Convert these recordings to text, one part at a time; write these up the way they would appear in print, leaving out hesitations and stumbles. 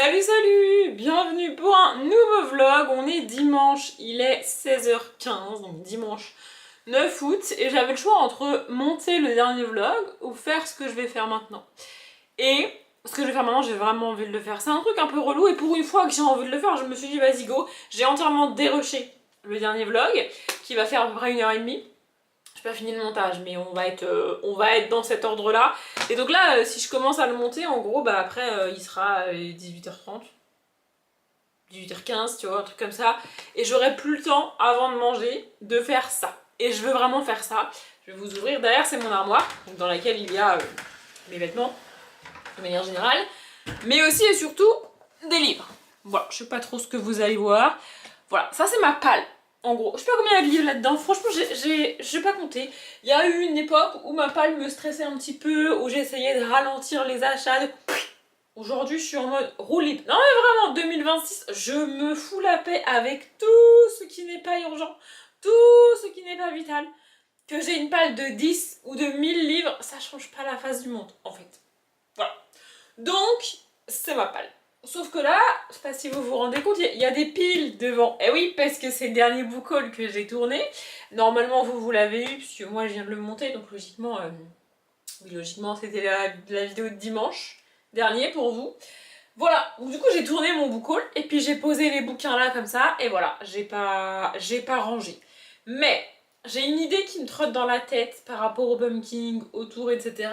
Salut salut, bienvenue pour un nouveau vlog. On est dimanche, il est 16h15, donc dimanche 9 août, et j'avais le choix entre monter le dernier vlog ou faire ce que je vais faire maintenant. Et ce que je vais faire maintenant, j'ai vraiment envie de le faire. C'est un truc un peu relou, et pour une fois que j'ai envie de le faire, je me suis dit vas-y go. J'ai entièrement dérushé le dernier vlog, qui va faire à peu près 1h30. J'ai pas fini le montage, mais on va être dans cet ordre-là. Et donc là, si je commence à le monter, en gros, bah après, il sera 18h30. 18h15, tu vois, un truc comme ça. Et j'aurai plus le temps, avant de manger, de faire ça. Et je veux vraiment faire ça. Je vais vous ouvrir. Derrière, c'est mon armoire, donc dans laquelle il y a mes vêtements, de manière générale. Mais aussi et surtout, des livres. Voilà, je sais pas trop ce que vous allez voir. Voilà, ça c'est ma palle. En gros, je sais pas combien il y a de livres là-dedans, franchement j'ai pas compté. Il y a eu une époque où ma palle me stressait un petit peu, où j'essayais de ralentir les achats. Aujourd'hui je suis en mode roue libre. Non mais vraiment, 2026, je me fous la paix avec tout ce qui n'est pas urgent, tout ce qui n'est pas vital. Que j'ai une palle de 10 ou de 1000 livres, ça change pas la face du monde en fait. Voilà. Donc, c'est ma palle. Sauf que là, je sais pas si vous vous rendez compte, il y a des piles devant. Et oui, parce que c'est le dernier book haul que j'ai tourné. Normalement, vous l'avez eu, puisque moi, je viens de le monter. Donc, logiquement, c'était la vidéo de dimanche dernier pour vous. Voilà, donc du coup, j'ai tourné mon book haul. Et puis, j'ai posé les bouquins là, comme ça. Et voilà, j'ai pas rangé. Mais, j'ai une idée qui me trotte dans la tête par rapport au pumpkin, au tour, etc.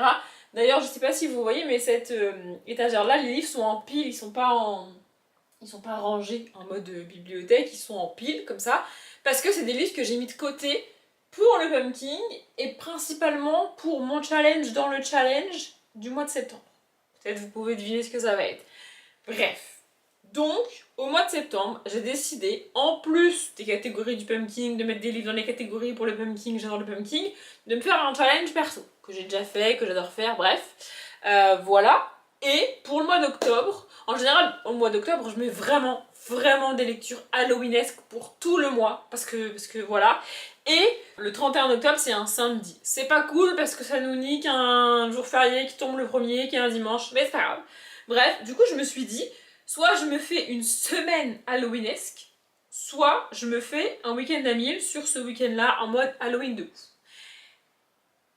D'ailleurs, je sais pas si vous voyez, mais cette étagère-là, les livres sont en pile, ils sont pas rangés en mode bibliothèque, ils sont en pile, comme ça, parce que c'est des livres que j'ai mis de côté pour le pumpkin, et principalement pour mon challenge dans le challenge du mois de septembre. Peut-être vous pouvez deviner ce que ça va être. Bref. Donc, au mois de septembre, j'ai décidé, en plus des catégories du pumpkin, de mettre des livres dans les catégories pour le pumpkin, j'adore le pumpkin, de me faire un challenge perso, que j'ai déjà fait, que j'adore faire, bref. Voilà. Et pour le mois d'octobre, en général, au mois d'octobre, je mets vraiment des lectures halloweenesques pour tout le mois, parce que voilà. Et le 31 octobre, c'est un samedi. C'est pas cool parce que ça nous nique un jour férié qui tombe le premier, qui est un dimanche, mais c'est pas grave. Bref, du coup, je me suis dit, soit je me fais une semaine halloweenesque, soit je me fais un week-end à 1000 sur ce week-end-là en mode Halloween de ouf.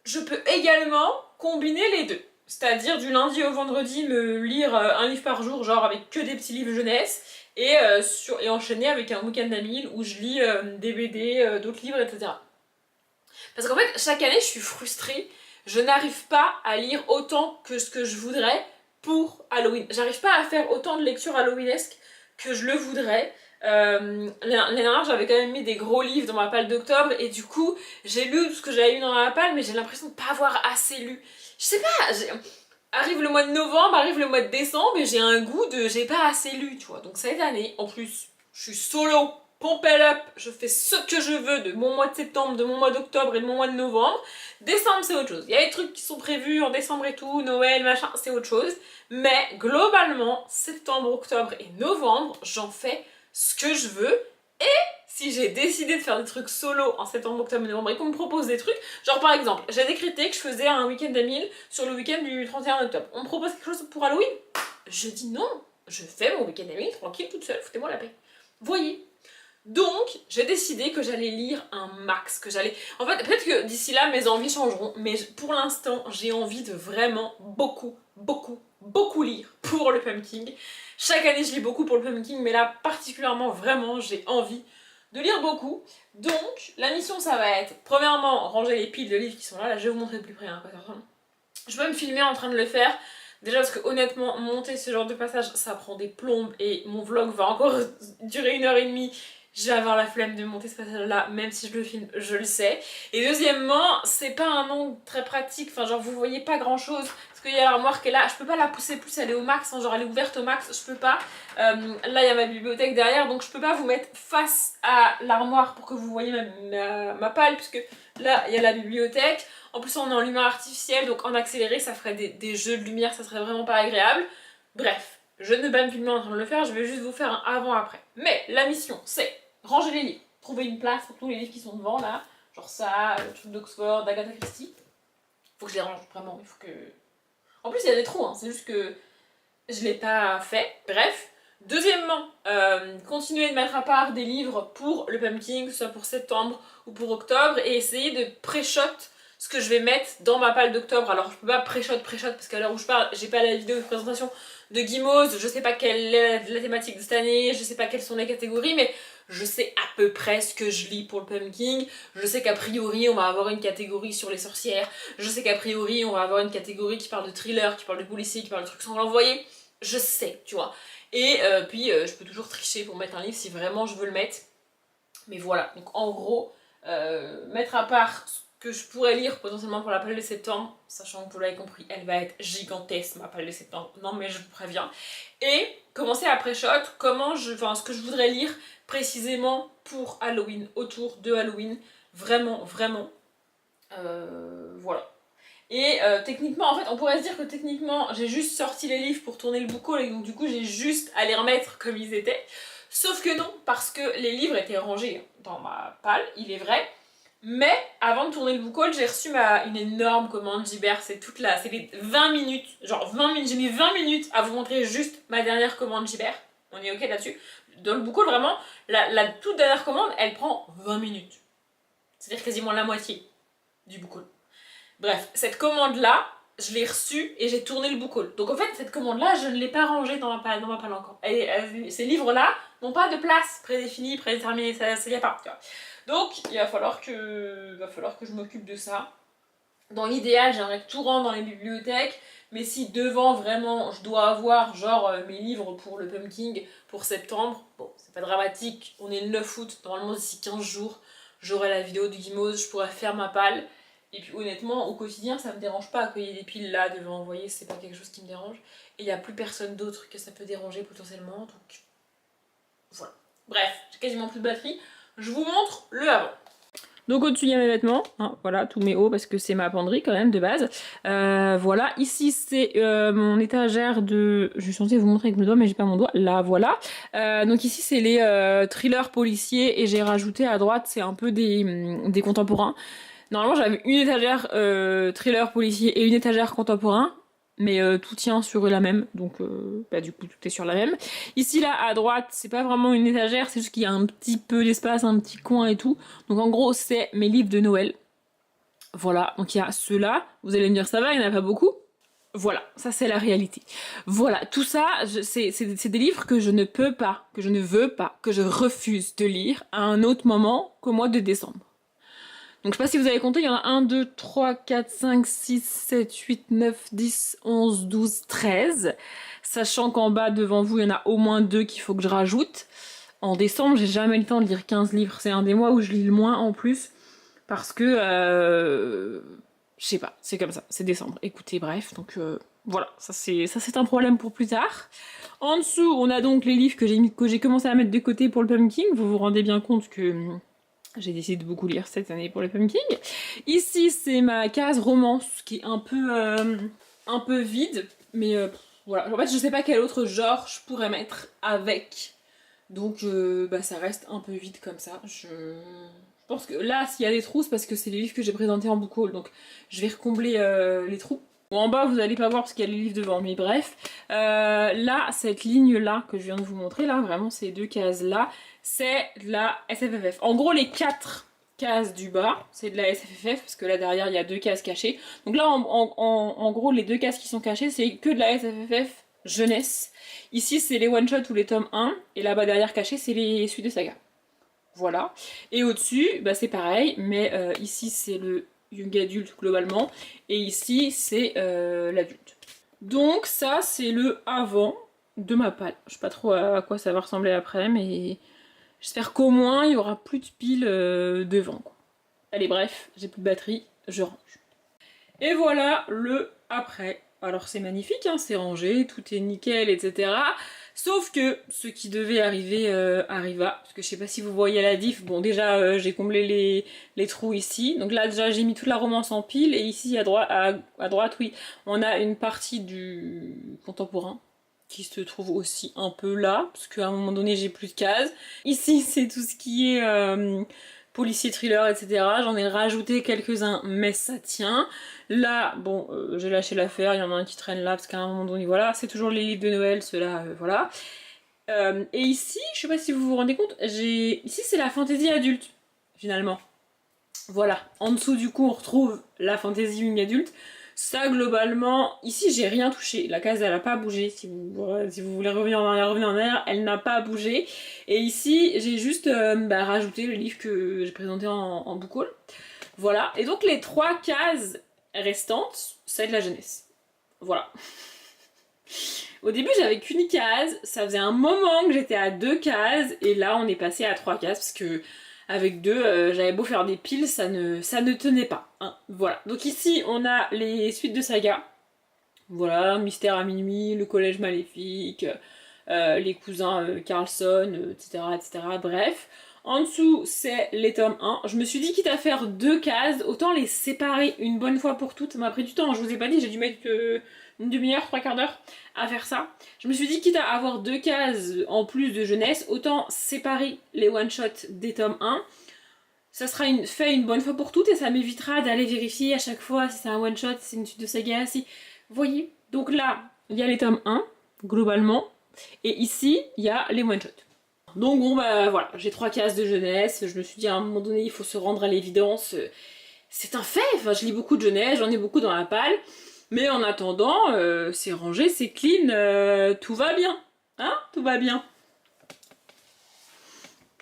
Je peux également combiner les deux. C'est-à-dire du lundi au vendredi me lire un livre par jour, genre avec que des petits livres jeunesse, et enchaîner avec un week-end à 1000 où je lis des BD, d'autres livres, etc. Parce qu'en fait, chaque année, je suis frustrée. Je n'arrive pas à lire autant que ce que je voudrais pour Halloween. J'arrive pas à faire autant de lectures halloweenesques que je le voudrais. L'année dernière, j'avais quand même mis des gros livres dans ma palle d'octobre et du coup, j'ai lu tout ce que j'avais lu dans ma palle, mais j'ai l'impression de pas avoir assez lu. Je sais pas, arrive le mois de novembre, arrive le mois de décembre et j'ai un goût de j'ai pas assez lu, tu vois. Donc cette année, en plus, je suis solo, pump it up, je fais ce que je veux de mon mois de septembre, de mon mois d'octobre et de mon mois de novembre. Décembre, c'est autre chose. Il y a des trucs qui sont prévus en décembre et tout, Noël, machin, c'est autre chose. Mais globalement, septembre, octobre et novembre, j'en fais ce que je veux. Et si j'ai décidé de faire des trucs solo en septembre, octobre et novembre et qu'on me propose des trucs, genre par exemple, j'ai décrété que je faisais un week-end à 1000 sur le week-end du 31 octobre. On me propose quelque chose pour Halloween? Je dis non, je fais mon week-end à 1000 tranquille, toute seule, foutez-moi la paix. Voyez. Donc, j'ai décidé que j'allais lire un max, que j'allais... En fait, peut-être que d'ici là, mes envies changeront, mais pour l'instant, j'ai envie de vraiment beaucoup lire pour le pumpkin. Chaque année, je lis beaucoup pour le pumpkin, mais là, particulièrement, vraiment, j'ai envie de lire beaucoup. Donc, la mission, ça va être, premièrement, ranger les piles de livres qui sont là. Là, je vais vous montrer de plus près, hein, je peux me filmer en train de le faire. Déjà parce que honnêtement, monter ce genre de passage, ça prend des plombes et mon vlog va encore durer 1h30. Je vais avoir la flemme de monter ce passage-là, même si je le filme, je le sais. Et deuxièmement, c'est pas un angle très pratique, enfin genre vous voyez pas grand-chose, parce qu'il y a l'armoire qui est là, je peux pas la pousser plus, elle est au max, hein, genre elle est ouverte au max, je peux pas. Là il y a ma bibliothèque derrière, donc je peux pas vous mettre face à l'armoire pour que vous voyez ma palle, puisque là il y a la bibliothèque. En plus on est en lumière artificielle, donc en accéléré ça ferait des jeux de lumière, ça serait vraiment pas agréable. Bref, je ne vais pas me filmer en train de le faire, je vais juste vous faire un avant-après. Mais la mission c'est ranger les livres, trouver une place pour tous les livres qui sont devant là, genre ça, le truc d'Oxford, d'Agatha Christie. Faut que je les range, vraiment, il faut que... En plus il y a des trous, hein, c'est juste que je l'ai pas fait, bref. Deuxièmement, continuer de mettre à part des livres pour le pumpkin, que ce soit pour septembre ou pour octobre, et essayer de pré-shot ce que je vais mettre dans ma palle d'octobre. Alors je peux pas pré-shot parce qu'à l'heure où je parle, j'ai pas la vidéo de présentation de Gimose, je sais pas quelle est la thématique de cette année, je sais pas quelles sont les catégories, mais je sais à peu près ce que je lis pour le pumpkin. Je sais qu'a priori on va avoir une catégorie sur les sorcières, je sais qu'a priori on va avoir une catégorie qui parle de thriller, qui parle de policier, qui parle de trucs sanglant. Vous voyez, je sais, tu vois. Et puis je peux toujours tricher pour mettre un livre si vraiment je veux le mettre. Mais voilà, donc en gros, mettre à part ce que je pourrais lire potentiellement pour la palle de septembre, sachant que vous l'avez compris, elle va être gigantesque ma palle de septembre, non mais je vous préviens. Et commencer à pré-shot ce que je voudrais lire précisément pour Halloween, autour de Halloween, vraiment, vraiment. Voilà. Et techniquement, en fait, on pourrait se dire que techniquement, j'ai juste sorti les livres pour tourner le book haul et donc du coup, j'ai juste à les remettre comme ils étaient. Sauf que non, parce que les livres étaient rangés dans ma palle, il est vrai. Mais avant de tourner le book haul, j'ai reçu une énorme commande Gibert. C'est les 20 minutes, genre 20 minutes, j'ai mis 20 minutes à vous montrer juste ma dernière commande Gibert. On est ok là-dessus. Dans le book haul, vraiment, la toute dernière commande, elle prend 20 minutes. C'est-à-dire quasiment la moitié du book haul. Bref, cette commande-là, je l'ai reçue et j'ai tourné le book haul. Donc en fait, cette commande-là, je ne l'ai pas rangée dans ma palle encore. Ces livres-là n'ont pas de place prédéfinie, prédéterminée, ça y a pas. Tu vois. Donc il va falloir que je m'occupe de ça. Dans l'idéal, j'aimerais que tout rentre dans les bibliothèques, mais si devant vraiment je dois avoir genre mes livres pour le pumpkin pour septembre, bon, c'est pas dramatique, on est le 9 août, normalement d'ici 15 jours, j'aurai la vidéo du Gimose, je pourrai faire ma palle. Et puis honnêtement, au quotidien, ça me dérange pas qu'il y ait des piles là devant, vous voyez, c'est pas quelque chose qui me dérange. Et il n'y a plus personne d'autre que ça peut déranger potentiellement, donc voilà. Bref, j'ai quasiment plus de batterie. Je vous montre le avant. Donc au-dessus il y a mes vêtements, hein, voilà, tous mes hauts parce que c'est ma penderie quand même de base. Voilà, ici c'est mon étagère de... Je suis censée vous montrer avec mes doigts mais j'ai pas mon doigt, là voilà. Donc ici c'est les thrillers policiers et j'ai rajouté à droite, c'est un peu des contemporains. Normalement j'avais une étagère thriller policier et une étagère contemporain. Mais tout tient sur la même, donc du coup tout est sur la même. Ici là à droite, c'est pas vraiment une étagère, c'est juste qu'il y a un petit peu d'espace, un petit coin et tout. Donc en gros c'est mes livres de Noël. Voilà, donc il y a ceux-là. Vous allez me dire ça va, il n'y en a pas beaucoup. Voilà, ça c'est la réalité. Voilà, tout ça, c'est des livres que je ne peux pas, que je ne veux pas, que je refuse de lire à un autre moment qu'au mois de décembre. Donc je sais pas si vous avez compté, il y en a 1, 2, 3, 4, 5, 6, 7, 8, 9, 10, 11, 12, 13. Sachant qu'en bas devant vous, il y en a au moins 2 qu'il faut que je rajoute. En décembre, j'ai jamais le temps de lire 15 livres. C'est un des mois où je lis le moins en plus. Parce que... je sais pas, c'est comme ça, c'est décembre. Écoutez, bref, donc voilà, ça c'est un problème pour plus tard. En dessous, on a donc les livres que j'ai commencé à mettre de côté pour le pumpkin. Vous vous rendez bien compte que... j'ai décidé de beaucoup lire cette année pour le pumpkin. Ici, c'est ma case romance qui est un peu vide, mais voilà. En fait, je sais pas quel autre genre je pourrais mettre avec. Donc, ça reste un peu vide comme ça. Je pense que là, s'il y a des trous, c'est parce que c'est les livres que j'ai présentés en book haul. Donc, je vais recombler les trous. Bon, en bas, vous allez pas voir parce qu'il y a les livres devant, mais bref. Là, cette ligne-là que je viens de vous montrer, là, vraiment, ces 2 cases-là, c'est de la SFFF. En gros, les 4 cases du bas, c'est de la SFFF, parce que là, derrière, il y a 2 cases cachées. Donc là, en gros, les 2 cases qui sont cachées, c'est que de la SFFF jeunesse. Ici, c'est les one-shots ou les tomes 1, et là-bas, derrière, caché, c'est les suites de saga. Voilà. Et au-dessus, c'est pareil, mais ici, c'est le young adulte globalement, et ici c'est l'adulte. Donc ça c'est le avant de ma palle. Je sais pas trop à quoi ça va ressembler après, mais j'espère qu'au moins il y aura plus de piles devant, quoi. Allez bref, j'ai plus de batterie, je range. Et voilà le après. Alors c'est magnifique, hein, c'est rangé, tout est nickel, etc. Sauf que ce qui devait arriver arriva, parce que je sais pas si vous voyez la diff, bon déjà j'ai comblé les trous ici, donc là déjà j'ai mis toute la romance en pile, et ici à droite oui, on a une partie du contemporain, qui se trouve aussi un peu là, parce qu'à un moment donné j'ai plus de cases. Ici c'est tout ce qui est policier, thriller, etc. J'en ai rajouté quelques-uns, mais ça tient. Là, bon, j'ai lâché l'affaire, il y en a un qui traîne là, parce qu'à un moment donné, voilà, c'est toujours les livres de Noël, ceux-là, voilà. Et ici, je sais pas si vous vous rendez compte, ici c'est la fantaisie adulte, finalement. Voilà, en dessous du coup on retrouve la fantaisie young adulte. Ça globalement, ici j'ai rien touché, la case elle a pas bougé, si vous voulez revenir en arrière, elle n'a pas bougé. Et ici j'ai juste rajouté le livre que j'ai présenté en book haul. Voilà, et donc les 3 cases restantes, c'est de la jeunesse. Voilà. Au début j'avais qu'une case, ça faisait un moment que j'étais à 2 cases, et là on est passé à 3 cases parce que avec 2, j'avais beau faire des piles, ça ne tenait pas. Hein. Voilà. Donc ici, on a les suites de saga. Voilà, Mystère à minuit, Le collège maléfique, les cousins Carlson, etc., etc. Bref. En dessous, c'est les tomes 1. Je me suis dit, quitte à faire 2 cases, autant les séparer une bonne fois pour toutes. Ça m'a pris du temps, je vous ai pas dit, j'ai dû mettre une demi-heure, 3/4 d'heure à faire ça. Je me suis dit, quitte à avoir 2 cases en plus de jeunesse, autant séparer les one-shots des tomes 1. Ça sera fait une bonne fois pour toutes et ça m'évitera d'aller vérifier à chaque fois si c'est un one-shot, si c'est une suite de saga, si... Vous voyez? Donc là, il y a les tomes 1, globalement, et ici, il y a les one-shots. Donc bon, bah voilà, j'ai 3 cases de jeunesse, je me suis dit à un moment donné, il faut se rendre à l'évidence. C'est un fait, enfin je lis beaucoup de jeunesse, j'en ai beaucoup dans la palle, mais en attendant, c'est rangé, c'est clean, tout va bien. Hein? Tout va bien.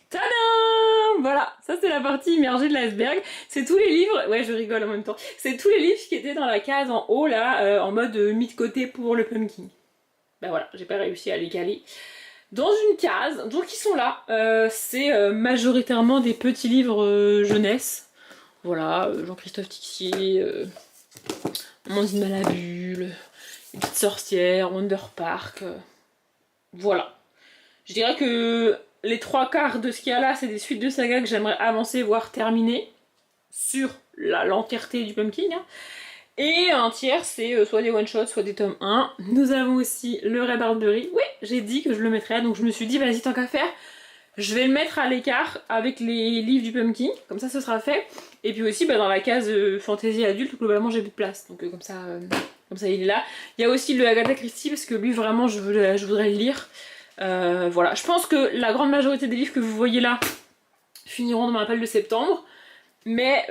Tadam! Voilà, ça c'est la partie immergée de l'iceberg. C'est tous les livres, ouais je rigole en même temps, c'est tous les livres qui étaient dans la case en haut là, en mode mis de côté pour le pumpkin. Ben voilà, j'ai pas réussi à les caler dans une case, donc ils sont là. C'est majoritairement des petits livres jeunesse. Voilà, Jean-Christophe Tixier, Amandine Malabule, Les Petites Sorcières, Wonder Park. Voilà. Je dirais que les 3/4 de ce qu'il y a là, c'est des suites de sagas que j'aimerais avancer, voire terminer sur l'entièreté du pumpkin. Hein. Et un tiers, c'est soit des one-shots, soit des tomes 1. Nous avons aussi le Ray Bradbury. Oui, j'ai dit que je le mettrais, donc je me suis dit, vas-y, tant qu'à faire, je vais le mettre à l'écart avec les livres du pumpkin, comme ça ce sera fait. Et puis aussi, dans la case fantasy adulte, globalement, j'ai plus de place, donc comme ça il est là. Il y a aussi le Agatha Christie, parce que lui, vraiment, je voudrais le lire. Voilà, je pense que la grande majorité des livres que vous voyez là finiront dans ma palle de septembre, mais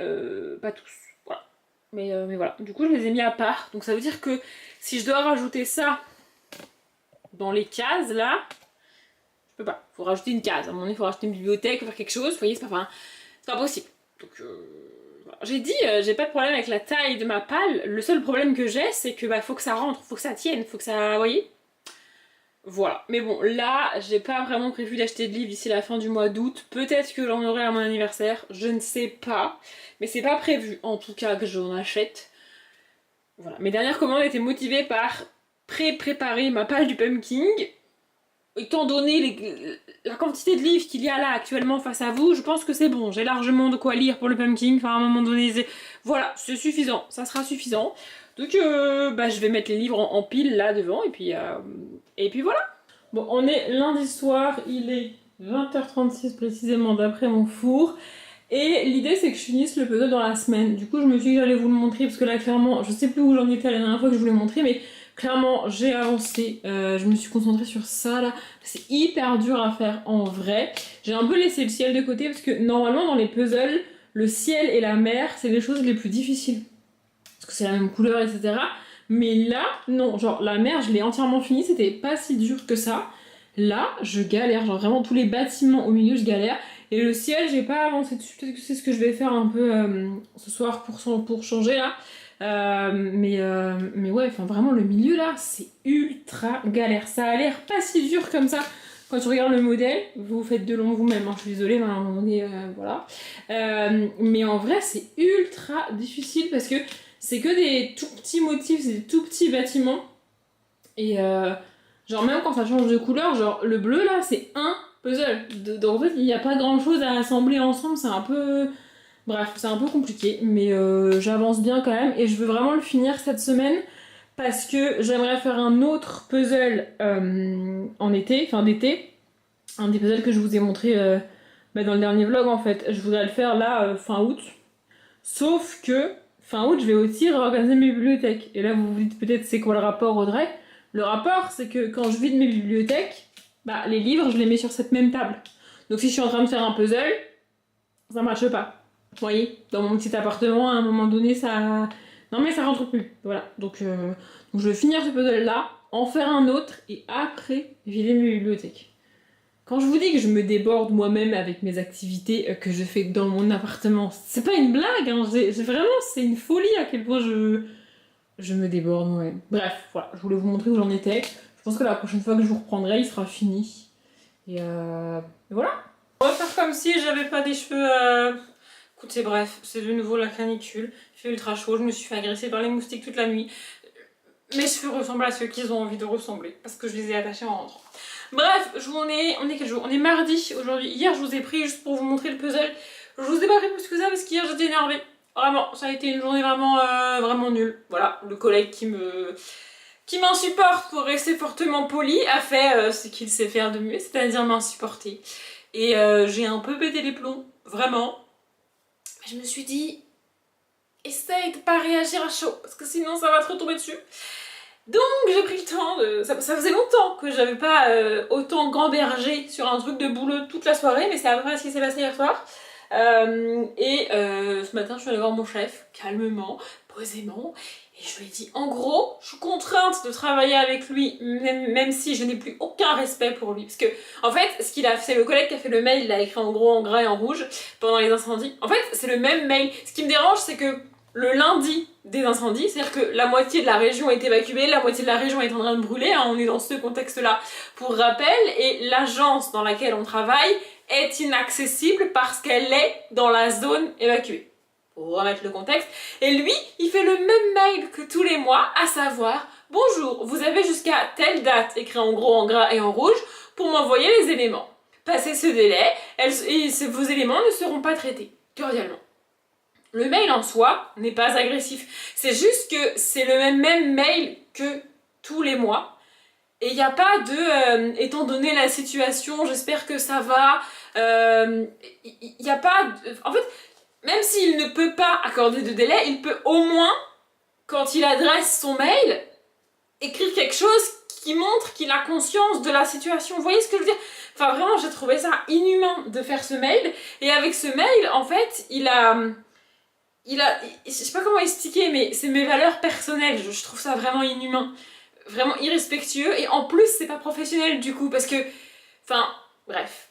pas tous. Mais voilà, du coup je les ai mis à part, donc ça veut dire que si je dois rajouter ça dans les cases là, je peux pas, faut rajouter une case, à un moment donné il faut rajouter une bibliothèque, faire quelque chose, vous voyez, c'est pas possible. Donc voilà. J'ai dit, j'ai pas de problème avec la taille de ma palle, le seul problème que j'ai c'est que faut que ça rentre, faut que ça tienne, faut que ça, vous voyez. Voilà, mais bon, là, j'ai pas vraiment prévu d'acheter de livres d'ici la fin du mois d'août. Peut-être que j'en aurai à mon anniversaire, je ne sais pas. Mais c'est pas prévu, en tout cas, que j'en achète. Voilà, mes dernières commandes étaient motivées par préparer ma page du pumpkin. Étant donné la quantité de livres qu'il y a là actuellement face à vous, je pense que c'est bon. J'ai largement de quoi lire pour le pumpkin. Enfin, à un moment donné, voilà, c'est suffisant, ça sera suffisant. Donc je vais mettre les livres en pile là devant et puis voilà. Bon, on est lundi soir, il est 20h36 précisément d'après mon four. Et l'idée c'est que je finisse le puzzle dans la semaine. Du coup je me suis dit que j'allais vous le montrer parce que là clairement, je sais plus où j'en étais la dernière fois que je vous l'ai montré, mais clairement j'ai avancé. Je me suis concentrée sur ça là. C'est hyper dur à faire en vrai. J'ai un peu laissé le ciel de côté parce que normalement dans les puzzles, le ciel et la mer c'est les choses les plus difficiles. Parce que c'est la même couleur, etc. Mais là, non, genre la mer, je l'ai entièrement fini, c'était pas si dur que ça. Là, je galère, genre vraiment tous les bâtiments au milieu, je galère. Et le ciel, j'ai pas avancé dessus, peut-être que c'est ce que je vais faire un peu ce soir pour changer là. Mais ouais, enfin vraiment le milieu là, c'est ultra galère. Ça a l'air pas si dur comme ça. Quand tu regardes le modèle, vous faites de long vous-même, hein, je suis désolée, mais à un moment donné, voilà. Mais en vrai, c'est ultra difficile parce que c'est que des tout petits motifs, c'est des tout petits bâtiments. Et genre même quand ça change de couleur, genre le bleu là, c'est un puzzle. Donc en fait, il n'y a pas grand-chose à assembler ensemble, c'est un peu... Bref, c'est un peu compliqué, mais j'avance bien quand même. Et je veux vraiment le finir cette semaine parce que j'aimerais faire un autre puzzle en été, fin d'été. Un des puzzles que je vous ai montré bah, dans le dernier vlog en fait. Je voudrais le faire là fin août. Sauf que fin août, je vais aussi réorganiser mes bibliothèques. Et là, vous vous dites peut-être c'est quoi le rapport, Audrey? Le rapport, c'est que quand je vide mes bibliothèques, bah, les livres, je les mets sur cette même table. Donc si je suis en train de faire un puzzle, ça marche pas. Vous voyez, dans mon petit appartement, à un moment donné, ça... Non mais ça rentre plus. Voilà, donc je vais finir ce puzzle-là, en faire un autre, et après, vider mes bibliothèques. Quand je vous dis que je me déborde moi-même avec mes activités que je fais dans mon appartement, c'est pas une blague, hein, vraiment, c'est une folie à quel point je me déborde moi-même. Bref, voilà, je voulais vous montrer où j'en étais. Je pense que la prochaine fois que je vous reprendrai, il sera fini. Et voilà. On va faire comme si j'avais pas des cheveux... Écoutez, bref, c'est de nouveau la canicule. Il fait ultra chaud, je me suis fait agresser par les moustiques toute la nuit. Mes cheveux ressemblent à ceux qu'ils ont envie de ressembler, parce que je les ai attachés en rentrant. Bref, on est quel jour? On est mardi aujourd'hui. Hier, je vous ai pris juste pour vous montrer le puzzle. Je vous ai pas pris plus que ça parce qu'hier, j'étais énervée. Vraiment, ça a été une journée vraiment nulle. Voilà, le collègue qui m'insupporte, pour rester fortement poli, a fait ce qu'il sait faire de mieux, c'est-à-dire m'insupporter. Et j'ai un peu pété les plombs, vraiment. Je me suis dit, essaye de pas réagir à chaud, parce que sinon ça va te retomber dessus. Donc j'ai pris le temps de... Ça faisait longtemps que j'avais pas autant gambergé sur un truc de boulot toute la soirée, mais c'est à peu près ce qui s'est passé hier soir. Ce matin je suis allée voir mon chef, calmement, posément, et je lui ai dit, en gros, je suis contrainte de travailler avec lui, même si je n'ai plus aucun respect pour lui. Parce que, en fait, ce qu'il a fait, c'est le collègue qui a fait le mail, il a écrit en gros, en gras et en rouge, pendant les incendies. En fait, c'est le même mail. Ce qui me dérange, c'est que le lundi des incendies, c'est-à-dire que la moitié de la région est évacuée, la moitié de la région est en train de brûler, hein, on est dans ce contexte-là pour rappel, et l'agence dans laquelle on travaille est inaccessible parce qu'elle est dans la zone évacuée. Pour remettre le contexte. Et lui, il fait le même mail que tous les mois, à savoir « Bonjour, vous avez jusqu'à telle date, écrit en gros en gras et en rouge, pour m'envoyer les éléments. Passé ce délai, vos éléments ne seront pas traités. Cordialement. » Le mail en soi n'est pas agressif. C'est juste que c'est le même mail que tous les mois. Et il n'y a pas de étant donné la situation, j'espère que ça va. Il n'y a pas. En fait, même s'il ne peut pas accorder de délai, il peut au moins, quand il adresse son mail, écrire quelque chose qui montre qu'il a conscience de la situation. Vous voyez ce que je veux dire? Enfin, vraiment, j'ai trouvé ça inhumain de faire ce mail. Et avec ce mail, en fait, je sais pas comment expliquer, mais c'est mes valeurs personnelles, je trouve ça vraiment inhumain, vraiment irrespectueux, et en plus c'est pas professionnel du coup, parce que, enfin, bref.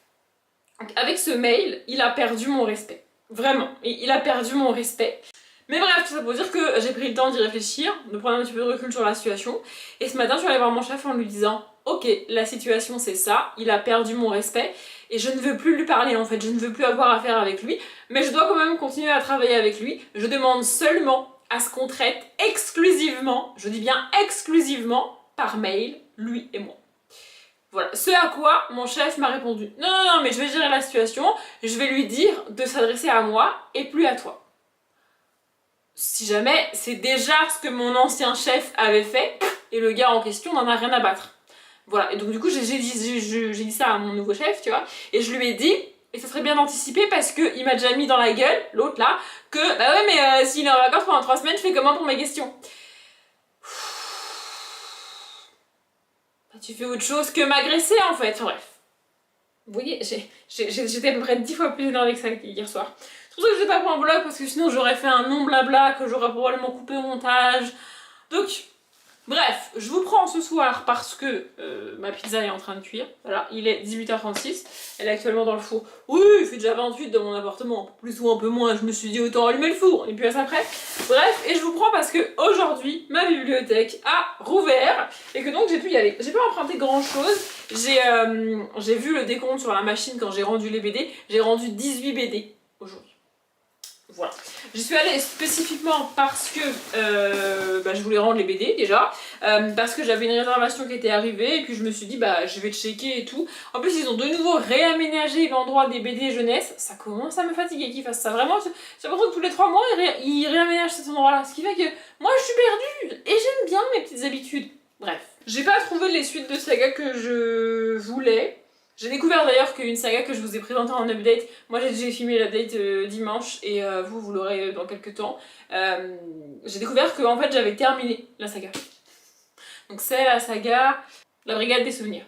Donc, avec ce mail, il a perdu mon respect, vraiment, et il a perdu mon respect. Mais bref, tout ça pour dire que j'ai pris le temps d'y réfléchir, de prendre un petit peu de recul sur la situation, et ce matin je suis allée voir mon chef en lui disant « Ok, la situation c'est ça, il a perdu mon respect, et je ne veux plus lui parler en fait, je ne veux plus avoir affaire avec lui, mais je dois quand même continuer à travailler avec lui, je demande seulement à ce qu'on traite exclusivement, je dis bien exclusivement, par mail, lui et moi. » Voilà, ce à quoi mon chef m'a répondu « Non, mais je vais gérer la situation, je vais lui dire de s'adresser à moi et plus à toi. » Si jamais c'est déjà ce que mon ancien chef avait fait, et le gars en question n'en a rien à battre. Voilà, et donc du coup j'ai dit ça à mon nouveau chef, tu vois, et je lui ai dit, et ça serait bien d'anticiper parce qu'il m'a déjà mis dans la gueule, l'autre là, que bah ouais mais s'il est en vacances pendant 3 semaines, je fais comment pour mes questions? Bah, tu fais autre chose que m'agresser en fait, enfin, bref. Vous voyez, j'étais à peu près 10 fois plus énervée que ça hier soir. C'est pour ça que je l'ai pas pris en vlog parce que sinon j'aurais fait un long blabla que j'aurais probablement coupé au montage. Donc, bref, je vous prends ce soir parce que ma pizza est en train de cuire. Voilà, il est 18h36, elle est actuellement dans le four. Oui, il fait déjà 28 dans mon appartement, un peu plus ou un peu moins, je me suis dit autant allumer le four, et puis à ça après. Bref, et je vous prends parce que aujourd'hui ma bibliothèque a rouvert et que donc j'ai pu y aller. J'ai pas emprunté grand chose, j'ai vu le décompte sur la machine quand j'ai rendu les BD, j'ai rendu 18 BD aujourd'hui. Voilà. J'y suis allée spécifiquement parce que je voulais rendre les BD déjà, parce que j'avais une réservation qui était arrivée et puis je me suis dit bah je vais checker et tout. En plus ils ont de nouveau réaménagé l'endroit des BD jeunesse, ça commence à me fatiguer qu'ils fassent ça vraiment. J'ai l'impression que tous les 3 mois ils réaménagent cet endroit là, ce qui fait que moi je suis perdue et j'aime bien mes petites habitudes. Bref, j'ai pas trouvé les suites de saga que je voulais. J'ai découvert d'ailleurs qu'une saga que je vous ai présentée en update, moi j'ai filmé l'update dimanche et vous l'aurez dans quelques temps. J'ai découvert que en fait j'avais terminé la saga. Donc c'est la saga La Brigade des Souvenirs.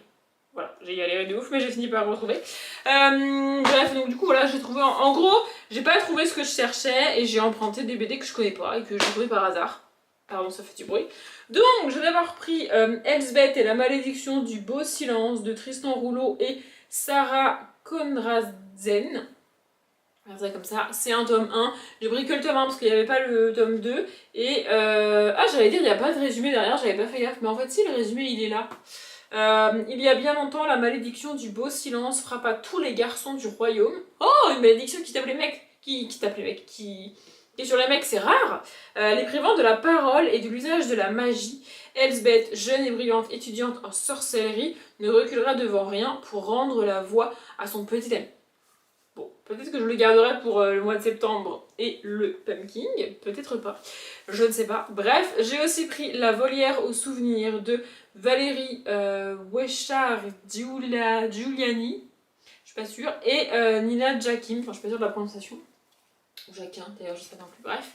Voilà, j'ai galéré de ouf, mais j'ai fini par le retrouver. Bref, donc du coup, voilà, j'ai trouvé... En gros, j'ai pas trouvé ce que je cherchais et j'ai emprunté des BD que je connais pas et que j'ai trouvé par hasard. Pardon, ça fait du bruit. Donc, j'ai d'abord pris Elsbeth et la malédiction du beau silence de Tristan Rouleau et Sarah Conradsen. On va faire ça comme ça. C'est un tome 1. J'ai pris que le tome 1 parce qu'il n'y avait pas le tome 2. Et ah, j'allais dire, il n'y a pas de résumé derrière, j'avais pas fait gaffe. Mais en fait, si, le résumé, il est là. Il y a bien longtemps, la malédiction du beau silence frappa tous les garçons du royaume. Oh, une malédiction qui tape les mecs. Qui tape les mecs. Et sur les mecs, c'est rare. Les privant de la parole et de l'usage de la magie. Elsbeth, jeune et brillante étudiante en sorcellerie, ne reculera devant rien pour rendre la voix à son petit ami. Bon, peut-être que je le garderai pour le mois de septembre et le pumpkin, peut-être pas, je ne sais pas. Bref, j'ai aussi pris La volière aux souvenirs de Valérie Wechard-Giuliani, je suis pas sûre, et Nina Jakim, enfin je suis pas sûre de la prononciation, ou Jacquin d'ailleurs, je sais pas non plus, bref.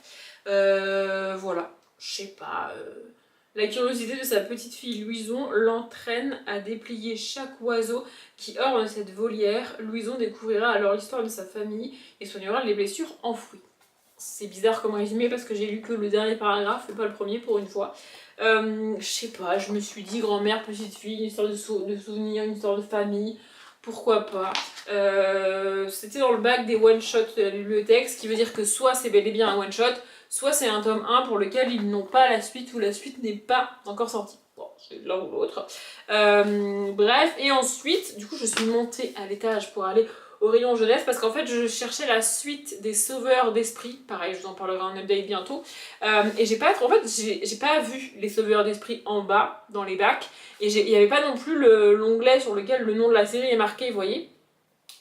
Voilà, je sais pas... La curiosité de sa petite fille Louison l'entraîne à déplier chaque oiseau qui orne cette volière. Louison découvrira alors l'histoire de sa famille et soignera les blessures enfouies. C'est bizarre comme résumé parce que j'ai lu que le dernier paragraphe et pas le premier pour une fois. Je sais pas, je me suis dit grand-mère, petite fille, une histoire de souvenirs, une histoire de famille. Pourquoi pas. C'était dans le bac des one-shots de la bibliothèque, ce qui veut dire que soit c'est bel et bien un one-shot, soit c'est un tome 1 pour lequel ils n'ont pas la suite ou la suite n'est pas encore sortie. Bon, c'est l'un ou l'autre. Bref, et ensuite, du coup, je suis montée à l'étage pour aller au rayon jeunesse parce qu'en fait, je cherchais la suite des Sauveurs d'Esprit. Pareil, je vous en parlerai en update bientôt. Et j'ai pas vu les Sauveurs d'Esprit en bas, dans les bacs. Et il n'y avait pas non plus l'onglet sur lequel le nom de la série est marqué, vous voyez.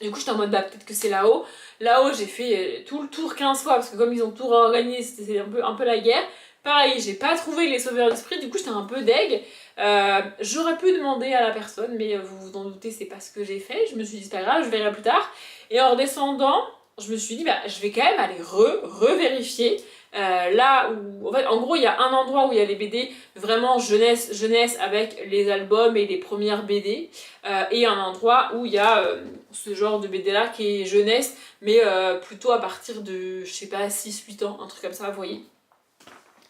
Du coup, j'étais en mode, bah, peut-être que c'est là-haut. Là-haut, j'ai fait tout le tour 15 fois, parce que comme ils ont tout réorganisé, c'était un peu la guerre. Pareil, j'ai pas trouvé les Sauveurs d'Esprit, du coup, j'étais un peu deg. J'aurais pu demander à la personne, mais vous vous en doutez, c'est pas ce que j'ai fait. Je me suis dit, c'est pas grave, je verrai plus tard. Et en redescendant, je me suis dit, bah, je vais quand même aller revérifier. Là où, en fait, en gros, il y a un endroit où il y a les BD vraiment jeunesse avec les albums et les premières BD, et un endroit où il y a ce genre de BD là qui est jeunesse, mais plutôt à partir de, je sais pas, 6-8 ans, un truc comme ça, vous voyez.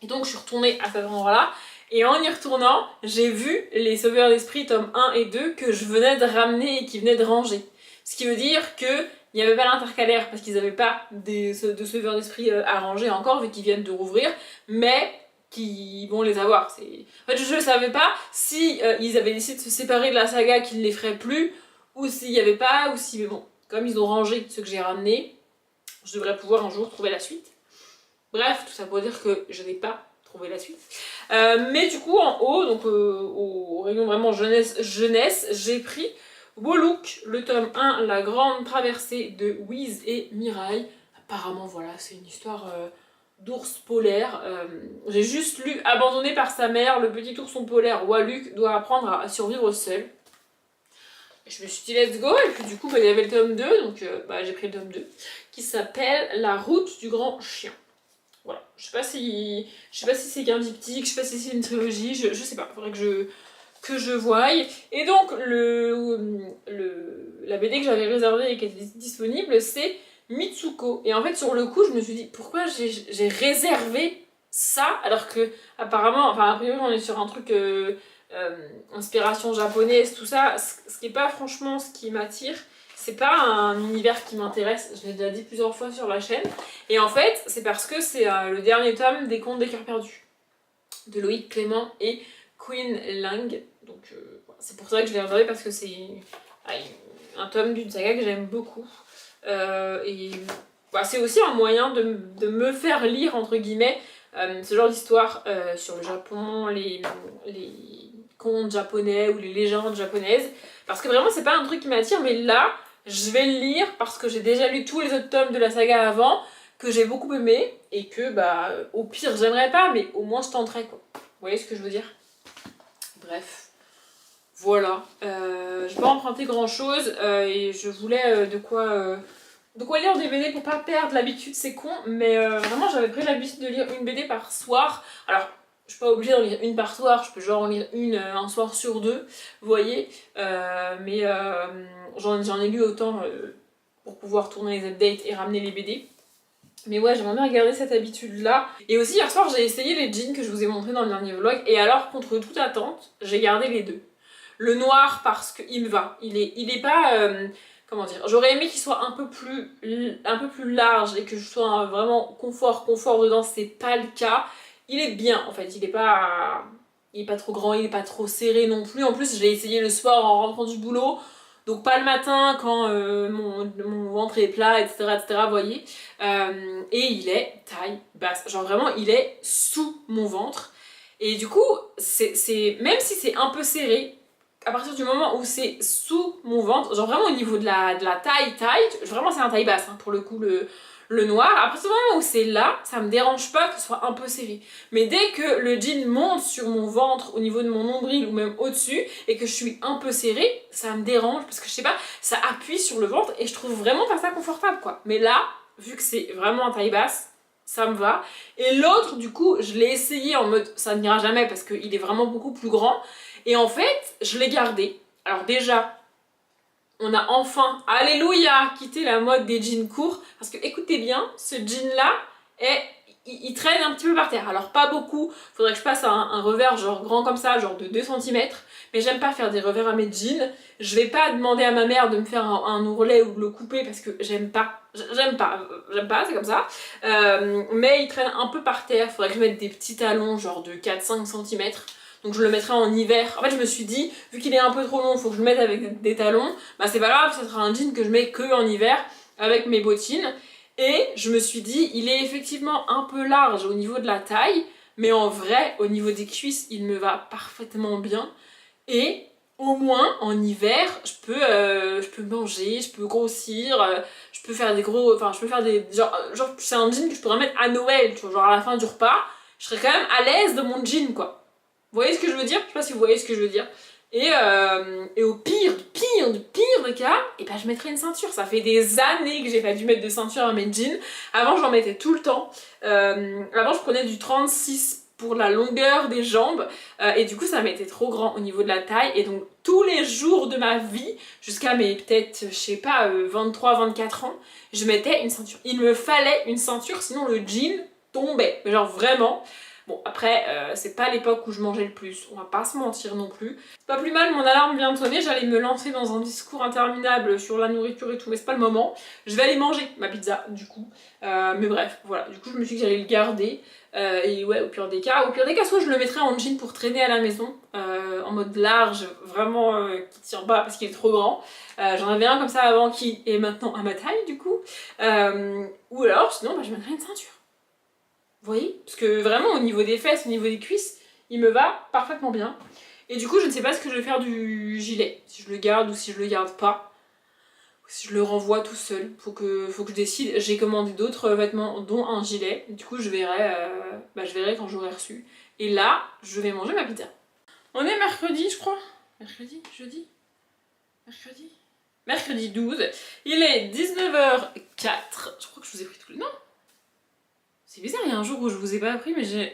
Et donc, je suis retournée à cet endroit là, et en y retournant, j'ai vu les Sauveurs d'Esprit tome 1 et 2 que je venais de ramener et qui venaient de ranger. Ce qui veut dire que il n'y avait pas l'intercalaire parce qu'ils n'avaient pas de Sauveurs d'Esprit à ranger encore vu qu'ils viennent de rouvrir, mais qui vont les avoir. En fait, je ne savais pas si ils avaient décidé de se séparer de la saga, qu'ils ne les feraient plus, ou s'il n'y avait pas, ou si... Mais bon, comme ils ont rangé ceux que j'ai ramenés, je devrais pouvoir un jour trouver la suite. Bref, tout ça pour dire que je n'ai pas trouvé la suite. Mais du coup, en haut, donc au rayon vraiment jeunesse, j'ai pris Wolook, le tome 1, La Grande Traversée de Wiz et Mirail. Apparemment, voilà, c'est une histoire d'ours polaire. J'ai juste lu Abandonné par sa mère, le petit ourson polaire Waluk doit apprendre à survivre seul. Et je me suis dit let's go, et puis du coup, bah, il y avait le tome 2, donc j'ai pris le tome 2, qui s'appelle La route du grand chien. Voilà, je sais pas si c'est qu'un diptyque, je sais pas si c'est une trilogie, je sais pas, faudrait que je voie. Et donc, la BD que j'avais réservée et qui était disponible, c'est Mitsuko. Et en fait, sur le coup, je me suis dit, pourquoi j'ai réservé ça, alors que, apparemment, enfin, a priori, on est sur un truc inspiration japonaise, tout ça, ce qui est pas franchement ce qui m'attire. C'est pas un univers qui m'intéresse, je l'ai déjà dit plusieurs fois sur la chaîne. Et en fait, c'est parce que c'est le dernier tome des Contes des Cœurs Perdus, de Loïc Clément et Queen Lang. Donc c'est pour ça que je l'ai réservé, parce que c'est un tome d'une saga que j'aime beaucoup. Et c'est aussi un moyen de me faire lire, entre guillemets, ce genre d'histoire sur le Japon, les contes japonais ou les légendes japonaises. Parce que vraiment, c'est pas un truc qui m'attire, mais là, je vais le lire parce que j'ai déjà lu tous les autres tomes de la saga avant, que j'ai beaucoup aimé, et que, au pire, j'aimerais pas, mais au moins je tenterai, quoi. Vous voyez ce que je veux dire? Bref. Voilà, je vais pas emprunter grand chose et je voulais de quoi lire des BD pour pas perdre l'habitude, c'est con, mais vraiment j'avais pris l'habitude de lire une BD par soir. Alors, je suis pas obligée d'en lire une par soir, je peux genre en lire une un soir sur deux, vous voyez, mais j'en ai lu autant pour pouvoir tourner les updates et ramener les BD. Mais ouais, j'aimerais bien garder cette habitude-là. Et aussi, hier soir, j'ai essayé les jeans que je vous ai montrés dans le dernier vlog. Et alors, contre toute attente, j'ai gardé les deux. Le noir, parce qu'il me va. Il est pas... comment dire, j'aurais aimé qu'il soit un peu plus large et que je sois vraiment confort dedans. C'est pas le cas. Il est bien, en fait. Il est pas trop grand, il est pas trop serré non plus. En plus, je l'ai essayé le soir en rentrant du boulot. Donc pas le matin quand mon ventre est plat, etc. Vous voyez. Et il est taille basse. Genre vraiment, il est sous mon ventre. Et du coup, même si c'est un peu serré, à partir du moment où c'est sous mon ventre, genre vraiment au niveau de la taille, vraiment c'est un taille basse, hein, pour le coup, le noir. À partir du moment où c'est là, ça me dérange pas que ce soit un peu serré. Mais dès que le jean monte sur mon ventre, au niveau de mon nombril ou même au-dessus, et que je suis un peu serrée, ça me dérange parce que je sais pas, ça appuie sur le ventre et je trouve vraiment pas ça confortable, quoi. Mais là, vu que c'est vraiment en taille basse, ça me va. Et l'autre, du coup, je l'ai essayé en mode ça n'ira jamais parce qu'il est vraiment beaucoup plus grand. Et en fait, je l'ai gardé. Alors déjà, on a enfin, alléluia, quitté la mode des jeans courts. Parce que écoutez bien, ce jean-là, il traîne un petit peu par terre. Alors pas beaucoup, faudrait que je passe un revers genre grand comme ça, genre de 2 cm. Mais j'aime pas faire des revers à mes jeans. Je vais pas demander à ma mère de me faire un ourlet ou de le couper parce que j'aime pas. J'aime pas, c'est comme ça. Mais il traîne un peu par terre. Faudrait que je mette des petits talons genre de 4-5 cm. Donc je le mettrai en hiver. En fait, je me suis dit, vu qu'il est un peu trop long, il faut que je le mette avec des talons. Bah c'est pas grave, ça sera un jean que je mets que en hiver avec mes bottines. Et je me suis dit, il est effectivement un peu large au niveau de la taille, mais en vrai, au niveau des cuisses, il me va parfaitement bien. Et au moins, en hiver, je peux manger, je peux grossir, je peux faire des gros... Enfin, je peux faire des... Genre c'est un jean que je pourrais mettre à Noël, tu vois, genre à la fin du repas. Je serais quand même à l'aise de mon jean, quoi. Vous voyez ce que je veux dire? Je sais pas si vous voyez ce que je veux dire. Et au pire des cas, et ben je mettrai une ceinture. Ça fait des années que j'ai pas dû mettre de ceinture à mes jeans. Avant, j'en mettais tout le temps. Avant, je prenais du 36 pour la longueur des jambes. Et du coup, ça m'était trop grand au niveau de la taille. Et donc, tous les jours de ma vie, jusqu'à mes peut-être, je sais pas, 23-24 ans, je mettais une ceinture. Il me fallait une ceinture, sinon le jean tombait. Mais genre vraiment... Bon, après, c'est pas l'époque où je mangeais le plus, on va pas se mentir non plus. C'est pas plus mal, mon alarme vient de sonner, j'allais me lancer dans un discours interminable sur la nourriture et tout, mais c'est pas le moment. Je vais aller manger ma pizza, du coup. Mais bref, voilà, du coup je me suis dit que j'allais le garder. Et ouais, au pire des cas, soit je le mettrais en jean pour traîner à la maison, en mode large, vraiment qui tient pas parce qu'il est trop grand. J'en avais un comme ça avant qui est maintenant à ma taille, du coup. Ou alors, sinon, bah, je mettrais une ceinture. Vous voyez? Parce que vraiment au niveau des fesses, au niveau des cuisses, il me va parfaitement bien. Et du coup je ne sais pas ce que je vais faire du gilet. Si je le garde ou si je le garde pas. Ou si je le renvoie tout seul. Faut que je décide. J'ai commandé d'autres vêtements dont un gilet. Du coup je verrai quand j'aurai reçu. Et là, je vais manger ma pizza. On est mercredi je crois. Mercredi? Jeudi? Mercredi? Mercredi 12. Il est 19h04. Je crois que je vous ai pris tout le... Non! C'est bizarre, il y a un jour où je vous ai pas appris, mais j'ai...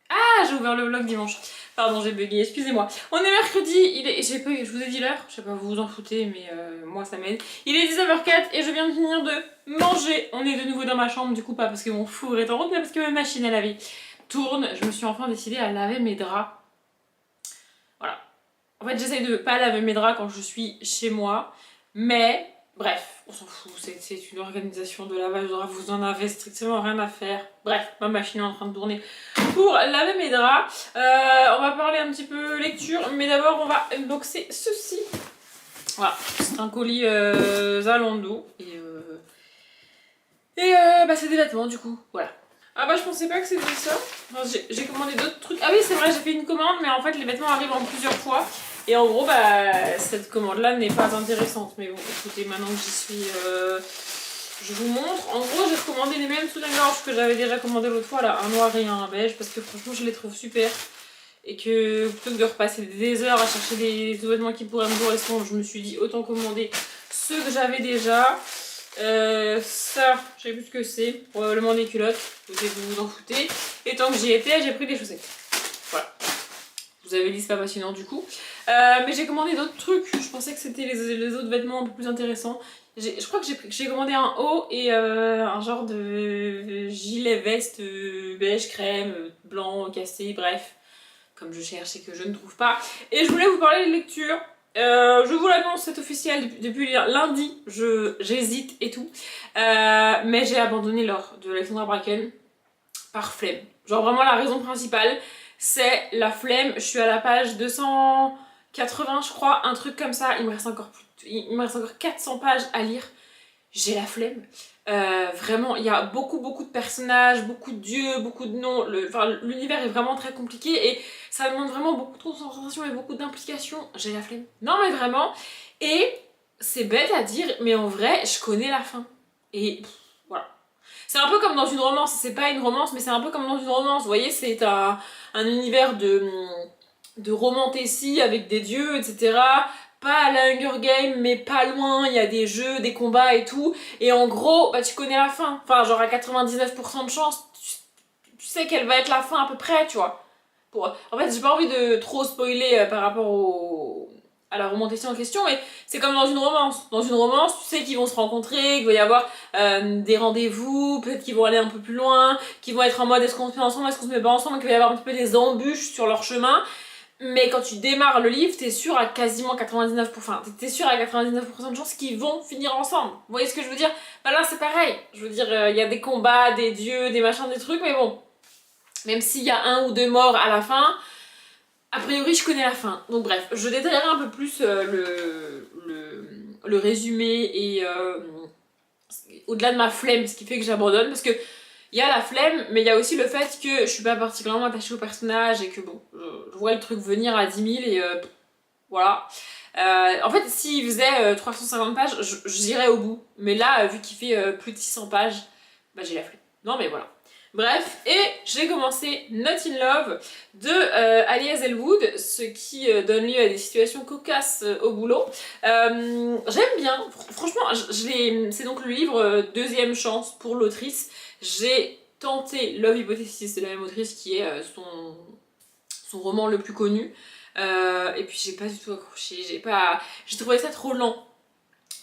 Ah, j'ai ouvert le vlog dimanche. Pardon, j'ai bugué, excusez-moi. On est mercredi, je vous ai dit l'heure, je sais pas, vous vous en foutez, mais moi ça m'aide. Il est 19h04 et je viens de finir de manger. On est de nouveau dans ma chambre, du coup pas parce que mon four est en route, mais parce que ma machine à laver tourne. Je me suis enfin décidée à laver mes draps. Voilà. En fait, j'essaye de pas laver mes draps quand je suis chez moi, mais... Bref, on s'en fout, c'est une organisation de lavage de draps, vous en avez strictement rien à faire. Bref, ma machine est en train de tourner pour laver mes draps. On va parler un petit peu lecture, mais d'abord on va unboxer ceci. Voilà, c'est un colis Zalando et c'est des vêtements du coup, voilà. Ah bah je pensais pas que c'était ça. Enfin, j'ai commandé d'autres trucs. Ah oui c'est vrai, j'ai fait une commande, mais en fait les vêtements arrivent en plusieurs fois. Et en gros, cette commande-là n'est pas intéressante. Mais bon, écoutez, maintenant que j'y suis, je vous montre. En gros, j'ai commandé les mêmes soutiens-gorge que j'avais déjà commandé l'autre fois, là, un noir et un beige, parce que franchement, je les trouve super. et que plutôt que de repasser des heures à chercher des vêtements qui pourraient me correspondre, je me suis dit autant commander ceux que j'avais déjà. Ça, je sais plus ce que c'est, probablement des culottes, vous vous en foutez. Et tant que j'y étais, j'ai pris des chaussettes. Voilà. Vous avez dit c'est pas passionnant du coup. Mais j'ai commandé d'autres trucs, je pensais que c'était les autres vêtements un peu plus intéressants. Je crois que j'ai commandé un haut et un genre de gilet veste beige crème, blanc, cassé, bref. Comme je cherche et que je ne trouve pas. Et je voulais vous parler de lecture. Je vous l'annonce, c'est officiel depuis lundi, j'hésite et tout. Mais j'ai abandonné l'or de Alexandra Bracken par flemme. Genre vraiment la raison principale, c'est la flemme. Je suis à la page 280 je crois, un truc comme ça. Il me reste encore 400 pages à lire. J'ai la flemme. Vraiment, il y a beaucoup de personnages, beaucoup de dieux, beaucoup de noms. L'univers est vraiment très compliqué et ça demande vraiment beaucoup de concentration et beaucoup d'implication. J'ai la flemme. Non mais vraiment. Et c'est bête à dire, mais en vrai, je connais la fin. Et voilà. C'est un peu comme dans une romance. C'est pas une romance, mais c'est un peu comme dans une romance. Vous voyez, c'est un univers de romantécie avec des dieux, etc. Pas à la Hunger Game, mais pas loin, il y a des jeux, des combats et tout. Et en gros, bah tu connais la fin. Enfin, genre à 99% de chance, tu sais quelle va être la fin à peu près, tu vois. En fait, j'ai pas envie de trop spoiler par rapport à la romantécie en question, mais c'est comme dans une romance. Dans une romance, tu sais qu'ils vont se rencontrer, qu'il va y avoir des rendez-vous, peut-être qu'ils vont aller un peu plus loin, qu'ils vont être en mode est-ce qu'on se met ensemble, est-ce qu'on se met pas ensemble, qu'il va y avoir un petit peu des embûches sur leur chemin. Mais quand tu démarres le livre, t'es sûr à quasiment 99%, enfin, t'es sûr à 99% de chances qu'ils vont finir ensemble. Vous voyez ce que je veux dire? Bah là, c'est pareil. Je veux dire, il y a des combats, des dieux, des machins, des trucs, mais bon. Même s'il y a un ou deux morts à la fin, a priori, je connais la fin. Donc bref, je détaillerai un peu plus le résumé et au-delà de ma flemme, ce qui fait que j'abandonne, parce que il y a la flemme, mais il y a aussi le fait que je suis pas particulièrement attachée au personnage et que bon, je vois le truc venir à 10 000 et voilà. En fait, s'il faisait 350 pages, j'irais au bout. Mais là, vu qu'il fait plus de 600 pages, bah j'ai la flemme. Non mais voilà. Bref, et j'ai commencé Not in Love de Ali Hazelwood, ce qui donne lieu à des situations cocasses au boulot. J'aime bien, franchement, c'est donc le livre Deuxième chance pour l'autrice. J'ai tenté Love Hypothesis de la même autrice qui est son roman le plus connu. Et puis j'ai pas du tout accroché, j'ai trouvé ça trop lent.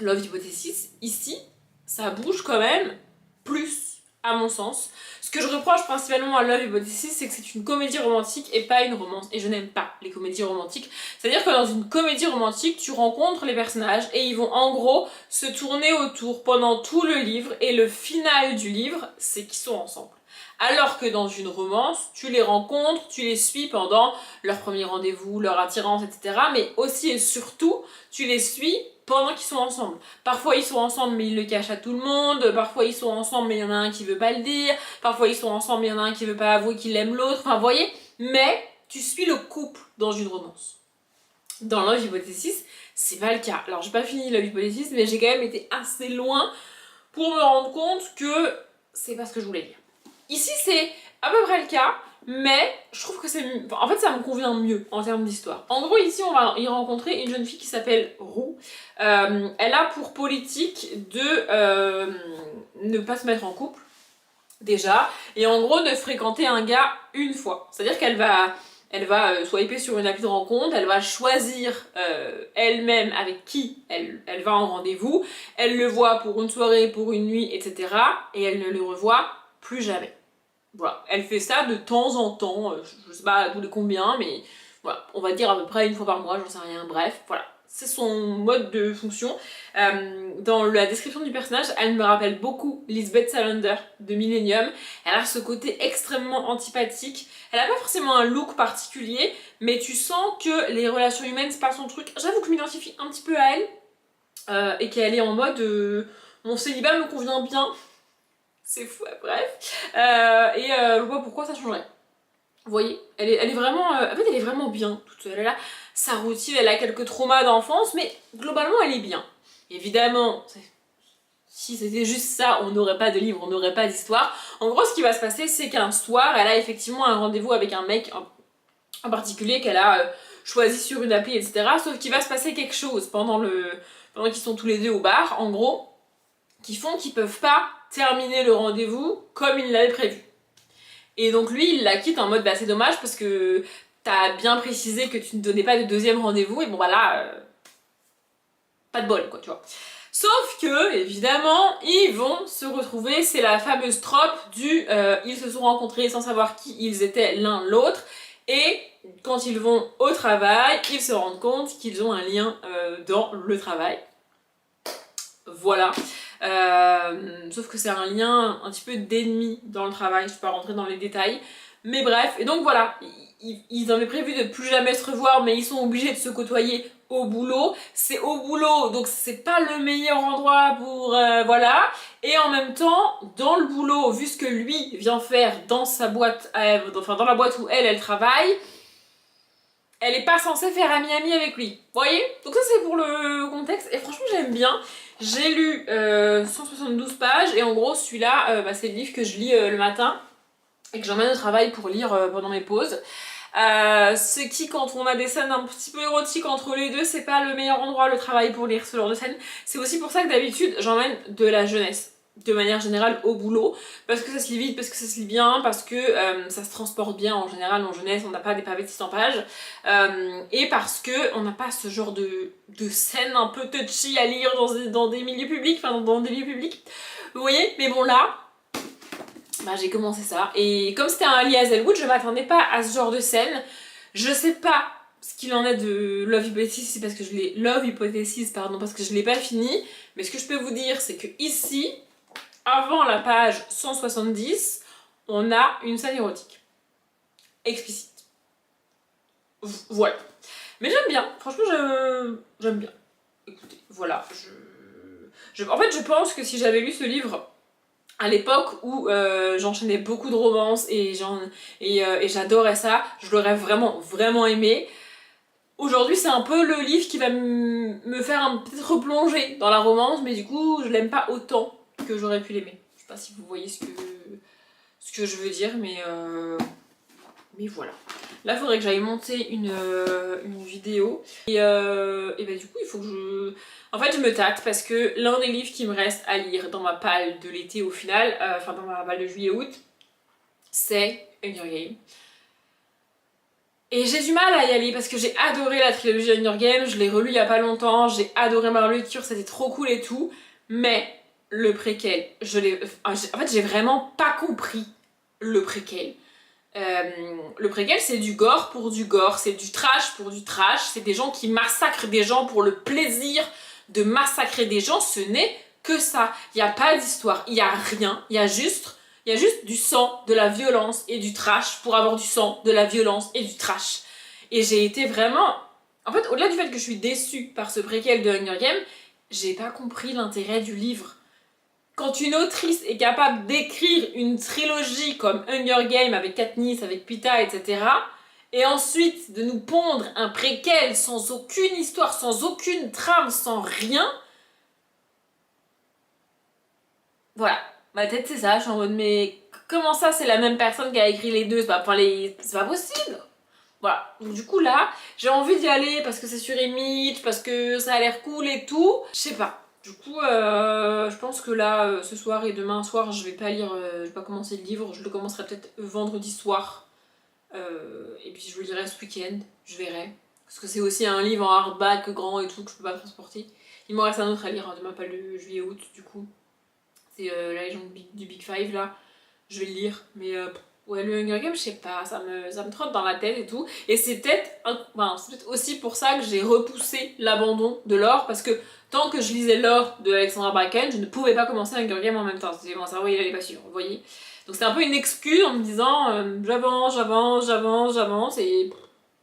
Love Hypothesis, ici, ça bouge quand même plus à mon sens. Ce que je reproche principalement à Love Hypothesis, c'est que c'est une comédie romantique et pas une romance. Et je n'aime pas les comédies romantiques. C'est-à-dire que dans une comédie romantique, tu rencontres les personnages et ils vont en gros se tourner autour pendant tout le livre. Et le final du livre, c'est qu'ils sont ensemble. Alors que dans une romance, tu les rencontres, tu les suis pendant leur premier rendez-vous, leur attirance, etc. Mais aussi et surtout, tu les suis pendant qu'ils sont ensemble. Parfois ils sont ensemble mais ils le cachent à tout le monde, parfois ils sont ensemble mais il y en a un qui veut pas le dire, parfois ils sont ensemble mais il y en a un qui veut pas avouer qu'il aime l'autre, enfin vous voyez, mais tu suis le couple dans une romance. Dans Love Hypothesis, c'est pas le cas. Alors j'ai pas fini Love Hypothesis, mais j'ai quand même été assez loin pour me rendre compte que c'est pas ce que je voulais dire. Ici c'est à peu près le cas, mais je trouve que c'est... En fait, ça me convient mieux en termes d'histoire. En gros, ici, on va y rencontrer une jeune fille qui s'appelle Rue. Elle a pour politique de ne pas se mettre en couple, déjà, et en gros, de fréquenter un gars une fois. C'est-à-dire qu'elle va swiper sur une appli de rencontre, elle va choisir elle-même avec qui elle va en rendez-vous, elle le voit pour une soirée, pour une nuit, etc. Et elle ne le revoit plus jamais. Voilà, elle fait ça de temps en temps, je sais pas tous les combien, mais voilà, on va dire à peu près une fois par mois, j'en sais rien, bref, voilà. C'est son mode de fonction. Dans la description du personnage, elle me rappelle beaucoup Lisbeth Salander de Millennium. Elle a ce côté extrêmement antipathique. Elle a pas forcément un look particulier, mais tu sens que les relations humaines, c'est pas son truc. J'avoue que je m'identifie un petit peu à elle, et qu'elle est en mode mon célibat me convient bien. C'est fou, bref. Je vois pourquoi ça changerait. Vous voyez, elle est vraiment... en fait, elle est vraiment bien, toute seule. Elle a sa routine, elle a quelques traumas d'enfance, mais globalement, elle est bien. Évidemment, si c'était juste ça, on n'aurait pas de livre, on n'aurait pas d'histoire. En gros, ce qui va se passer, c'est qu'un soir, elle a effectivement un rendez-vous avec un mec en particulier qu'elle a choisi sur une appli, etc. Sauf qu'il va se passer quelque chose pendant qu'ils sont tous les deux au bar, en gros, qui font qu'ils peuvent pas terminer le rendez-vous comme il l'avait prévu. Et donc lui, il la quitte en mode bah c'est dommage parce que t'as bien précisé que tu ne donnais pas de deuxième rendez-vous et bon voilà, pas de bol quoi, tu vois. Sauf que, évidemment, ils vont se retrouver, c'est la fameuse trope du ils se sont rencontrés sans savoir qui ils étaient l'un l'autre, et quand ils vont au travail, ils se rendent compte qu'ils ont un lien dans le travail. Voilà. Sauf que c'est un lien un petit peu d'ennemi dans le travail, je ne vais pas rentrer dans les détails. Mais bref, et donc voilà, ils avaient prévu de plus jamais se revoir, mais ils sont obligés de se côtoyer au boulot. C'est au boulot, donc c'est pas le meilleur endroit pour... voilà. Et en même temps, dans le boulot, vu ce que lui vient faire dans sa boîte, enfin dans la boîte où elle travaille, elle est pas censée faire ami-ami avec lui. Vous voyez? Donc ça c'est pour le contexte, et franchement j'aime bien. J'ai lu 172 pages, et en gros celui-là, c'est le livre que je lis le matin, et que j'emmène au travail pour lire pendant mes pauses. Ce qui, quand on a des scènes un petit peu érotiques entre les deux, c'est pas le meilleur endroit, le travail, pour lire ce genre de scènes. C'est aussi pour ça que d'habitude j'emmène de la jeunesse, de manière générale, au boulot, parce que ça se lit vite, parce que ça se lit bien, parce que ça se transporte bien en général en jeunesse, on n'a pas des pavés de 600 pages, et parce que on n'a pas ce genre de scènes un peu touchy à lire dans des milieux publics, enfin dans des lieux publics, vous voyez. Mais bon là, bah, j'ai commencé ça, et comme c'était un lit Hazelwood, je m'attendais pas à ce genre de scène. Je sais pas ce qu'il en est de Love Hypothesis parce que parce que je l'ai pas fini, mais ce que je peux vous dire, c'est que ici, avant la page 170, on a une scène érotique explicite. Voilà. Mais j'aime bien, franchement j'aime bien. Écoutez, voilà, en fait je pense que si j'avais lu ce livre à l'époque où j'enchaînais beaucoup de romances et j'adorais ça, je l'aurais vraiment aimé. Aujourd'hui c'est un peu le livre qui va me faire peut-être replonger dans la romance, mais du coup je l'aime pas autant que j'aurais pu l'aimer. Je sais pas si vous voyez ce que je veux dire, mais voilà. Là, il faudrait que j'aille monter une vidéo. Et bah, du coup, il faut que En fait, je me tâte parce que l'un des livres qui me reste à lire dans ma palle de l'été au final, enfin dans ma palle de juillet-août, c'est Hunger Games. Et j'ai du mal à y aller parce que j'ai adoré la trilogie Hunger Games, je l'ai relu il y a pas longtemps, j'ai adoré ma lecture, c'était trop cool et tout, mais le préquel, en fait, j'ai vraiment pas compris le préquel. Le préquel, c'est du gore pour du gore, c'est du trash pour du trash, c'est des gens qui massacrent des gens pour le plaisir de massacrer des gens, ce n'est que ça. Il n'y a pas d'histoire, il n'y a rien, il y a juste du sang, de la violence et du trash pour avoir du sang, de la violence et du trash. Et j'ai été vraiment... En fait, au-delà du fait que je suis déçue par ce préquel de Hunger Games, j'ai pas compris l'intérêt du livre. Quand une autrice est capable d'écrire une trilogie comme Hunger Games avec Katniss, avec Peeta, etc., et ensuite de nous pondre un préquel sans aucune histoire, sans aucune trame, sans rien, voilà, ma tête c'est ça, je suis en mode mais comment ça c'est la même personne qui a écrit les deux, c'est pas possible. Voilà, donc du coup là, j'ai envie d'y aller parce que c'est sur Image, parce que ça a l'air cool et tout, je sais pas. Du coup, je pense que là, ce soir et demain soir, je vais pas lire, je vais pas commencer le livre, je le commencerai peut-être vendredi soir. Et puis je le lirai ce week-end, je verrai. Parce que c'est aussi un livre en hardback grand et tout que je peux pas transporter. Il m'en reste un autre à lire, demain pas le juillet-août du coup. C'est la légende du Big Five là. Je vais le lire, mais ouais, le Hunger Games, je sais pas, ça me trotte dans la tête et tout. Et c'est peut-être aussi pour ça que j'ai repoussé l'abandon de Lore, parce que tant que je lisais Lore de Alexandra Bracken, je ne pouvais pas commencer Hunger Games en même temps. C'était mon cerveau, il allait pas suivre, vous voyez. Donc c'était un peu une excuse en me disant j'avance et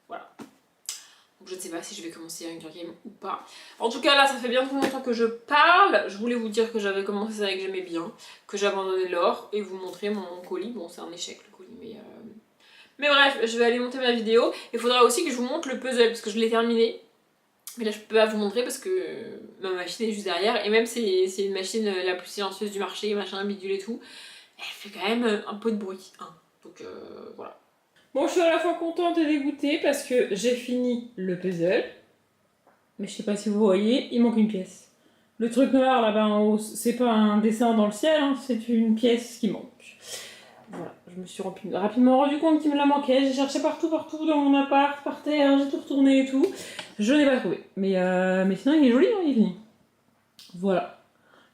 voilà. Donc je ne sais pas si je vais commencer Hunger Games ou pas. En tout cas là ça fait bien trop longtemps que je parle. Je voulais vous dire que j'avais commencé ça et que j'aimais bien, que j'ai abandonné Lore et vous montrer mon colis. Bon c'est un échec le colis mais bref, je vais aller monter ma vidéo. Il faudra aussi que je vous montre le puzzle parce que je l'ai terminé. Mais là je peux pas vous montrer parce que ma machine est juste derrière. Et même c'est une machine la plus silencieuse du marché, machin, bidule et tout, elle fait quand même un peu de bruit. Hein. Donc voilà. Bon, je suis à la fois contente et dégoûtée parce que j'ai fini le puzzle. Mais je sais pas si vous voyez, il manque une pièce. Le truc noir là-bas en haut, c'est pas un dessin dans le ciel, hein, c'est une pièce qui manque. Voilà, je me suis rapidement rendu compte qu'il me la manquait. J'ai cherché partout dans mon appart, par terre, j'ai tout retourné et tout. Je n'ai pas trouvé. Mais sinon, il est joli, hein, il est fini. Voilà.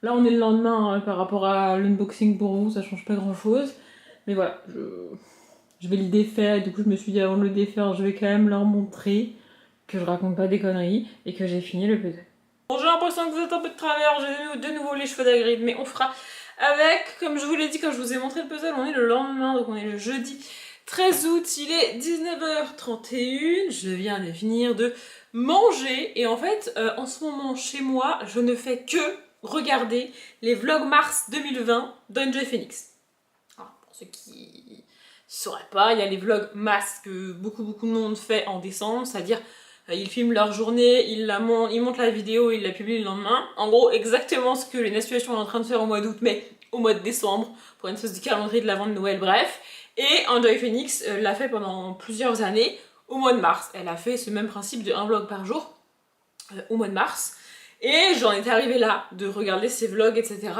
Là, on est le lendemain par rapport à l'unboxing pour vous, ça change pas grand-chose. Mais voilà, je vais le défaire et du coup, je me suis dit avant de le défaire, je vais quand même leur montrer que je raconte pas des conneries et que j'ai fini le puzzle. Bon, j'ai l'impression que vous êtes un peu de travers, j'ai de nouveau les cheveux d'Hagrid, mais on fera avec, comme je vous l'ai dit quand je vous ai montré le puzzle, on est le lendemain, donc on est le jeudi 13 août, il est 19h31, je viens de finir de manger, et en fait, en ce moment, chez moi, je ne fais que regarder les vlogs mars 2020 d'Enjoy Phoenix. Alors, pour ceux qui sauraient pas, il y a les vlogs mars que beaucoup de monde fait en décembre, c'est-à-dire ils filment leur journée, ils montent la vidéo, ils la publient le lendemain. En gros, exactement ce que les Situation est en train de faire au mois d'août, mais au mois de décembre, pour une espèce de calendrier de l'avant de Noël, bref. Et Enjoy Phoenix l'a fait pendant plusieurs années au mois de mars. Elle a fait ce même principe de un vlog par jour au mois de mars. Et j'en étais arrivée là, de regarder ses vlogs, etc.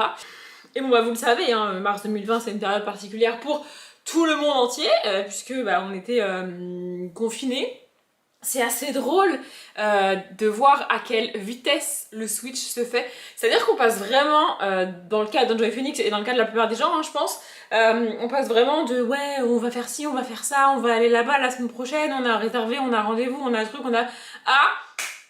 Et bon, bah vous le savez, hein, mars 2020, c'est une période particulière pour tout le monde entier, puisque bah, on était confinés. C'est assez drôle de voir à quelle vitesse le switch se fait. C'est-à-dire qu'on passe vraiment, dans le cas d'Enjoy Phoenix et dans le cas de la plupart des gens, hein, je pense, on passe vraiment de ouais, on va faire ci, on va faire ça, on va aller là-bas la semaine prochaine, on a réservé, on a rendez-vous, on a un truc, on a... Ah,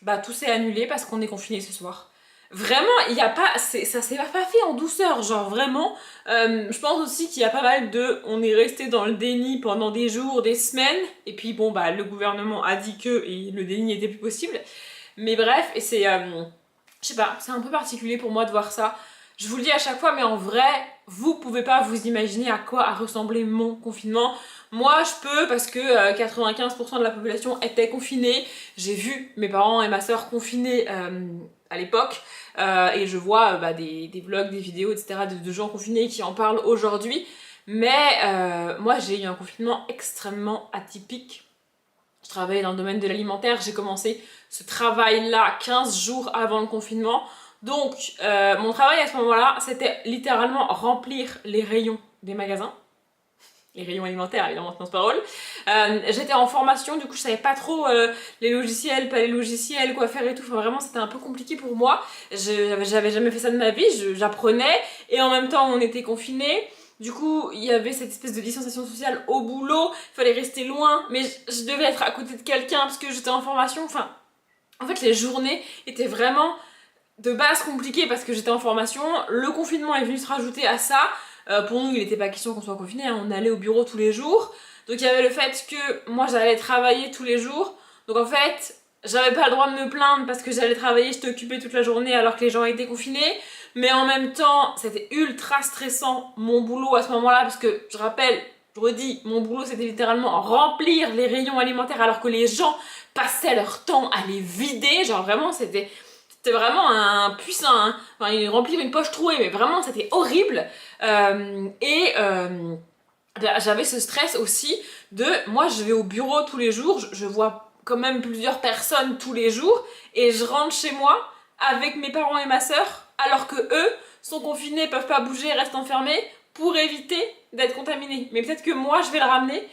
bah tout s'est annulé parce qu'on est confiné ce soir. Vraiment, il y a pas, ça s'est pas fait en douceur, genre vraiment. Je pense aussi qu'il y a pas mal de, on est resté dans le déni pendant des jours, des semaines, et puis bon bah le gouvernement a dit que et le déni était plus possible. Mais bref, et c'est, je sais pas, c'est un peu particulier pour moi de voir ça. Je vous le dis à chaque fois, mais en vrai, vous pouvez pas vous imaginer à quoi a ressemblé mon confinement. Moi, je peux parce que 95% de la population était confinée. J'ai vu mes parents et ma soeur confinés à l'époque. Et je vois bah, des vlogs, des vidéos, etc. de gens confinés qui en parlent aujourd'hui. Mais moi, j'ai eu un confinement extrêmement atypique. Je travaillais dans le domaine de l'alimentaire. J'ai commencé ce travail-là 15 jours avant le confinement. Donc, mon travail à ce moment-là, c'était littéralement remplir les rayons des magasins. Les rayons alimentaires, évidemment, c'est parole. J'étais en formation, du coup, je savais pas trop les logiciels, pas les logiciels, quoi faire et tout. Enfin, vraiment, c'était un peu compliqué pour moi. J'avais jamais fait ça de ma vie, j'apprenais. Et en même temps, on était confinés. Du coup, il y avait cette espèce de distanciation sociale au boulot. Il fallait rester loin, mais je devais être à côté de quelqu'un parce que j'étais en formation. Enfin, en fait, les journées étaient vraiment de base compliquées parce que j'étais en formation. Le confinement est venu se rajouter à ça. Pour nous, il n'était pas question qu'on soit confinés, hein. On allait au bureau tous les jours. Donc il y avait le fait que moi j'allais travailler tous les jours. Donc en fait, j'avais pas le droit de me plaindre parce que j'allais travailler, j'étais occupée toute la journée alors que les gens étaient confinés. Mais en même temps, c'était ultra stressant mon boulot à ce moment-là parce que je rappelle, je redis, mon boulot c'était littéralement remplir les rayons alimentaires alors que les gens passaient leur temps à les vider. Genre vraiment, c'était vraiment un puissant, hein. Enfin, remplir une poche trouée, mais vraiment c'était horrible. J'avais ce stress aussi de, moi je vais au bureau tous les jours, je vois quand même plusieurs personnes tous les jours, et je rentre chez moi avec mes parents et ma soeur, alors que eux sont confinés, peuvent pas bouger, restent enfermés, pour éviter d'être contaminés. Mais peut-être que moi je vais le ramener.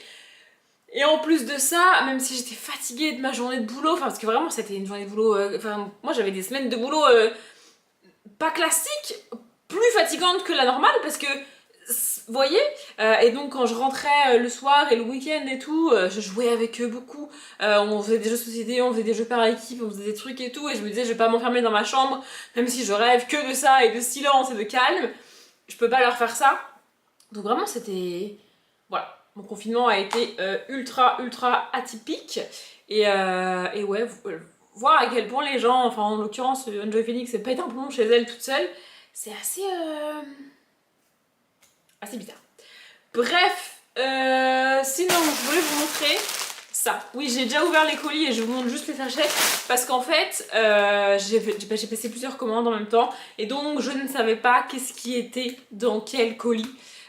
Et en plus de ça, même si j'étais fatiguée de ma journée de boulot, enfin parce que vraiment c'était une journée de boulot, enfin moi j'avais des semaines de boulot pas classiques, plus fatigantes que la normale parce que, vous voyez, et donc quand je rentrais le soir et le week-end et tout, je jouais avec eux beaucoup, on faisait des jeux de société, on faisait des jeux par équipe, on faisait des trucs et tout, et je me disais je vais pas m'enfermer dans ma chambre, même si je rêve que de ça et de silence et de calme, je peux pas leur faire ça. Donc vraiment c'était... Voilà. Mon confinement a été ultra atypique et ouais, voir à quel point les gens, enfin en l'occurrence Enjoy Phoenix pète un plomb chez elle toute seule, c'est assez bizarre. Bref, sinon je voulais vous montrer ça. Oui, j'ai déjà ouvert les colis et je vous montre juste les sachets parce qu'en fait j'ai passé plusieurs commandes en même temps et donc je ne savais pas qu'est-ce qui était dans quel colis.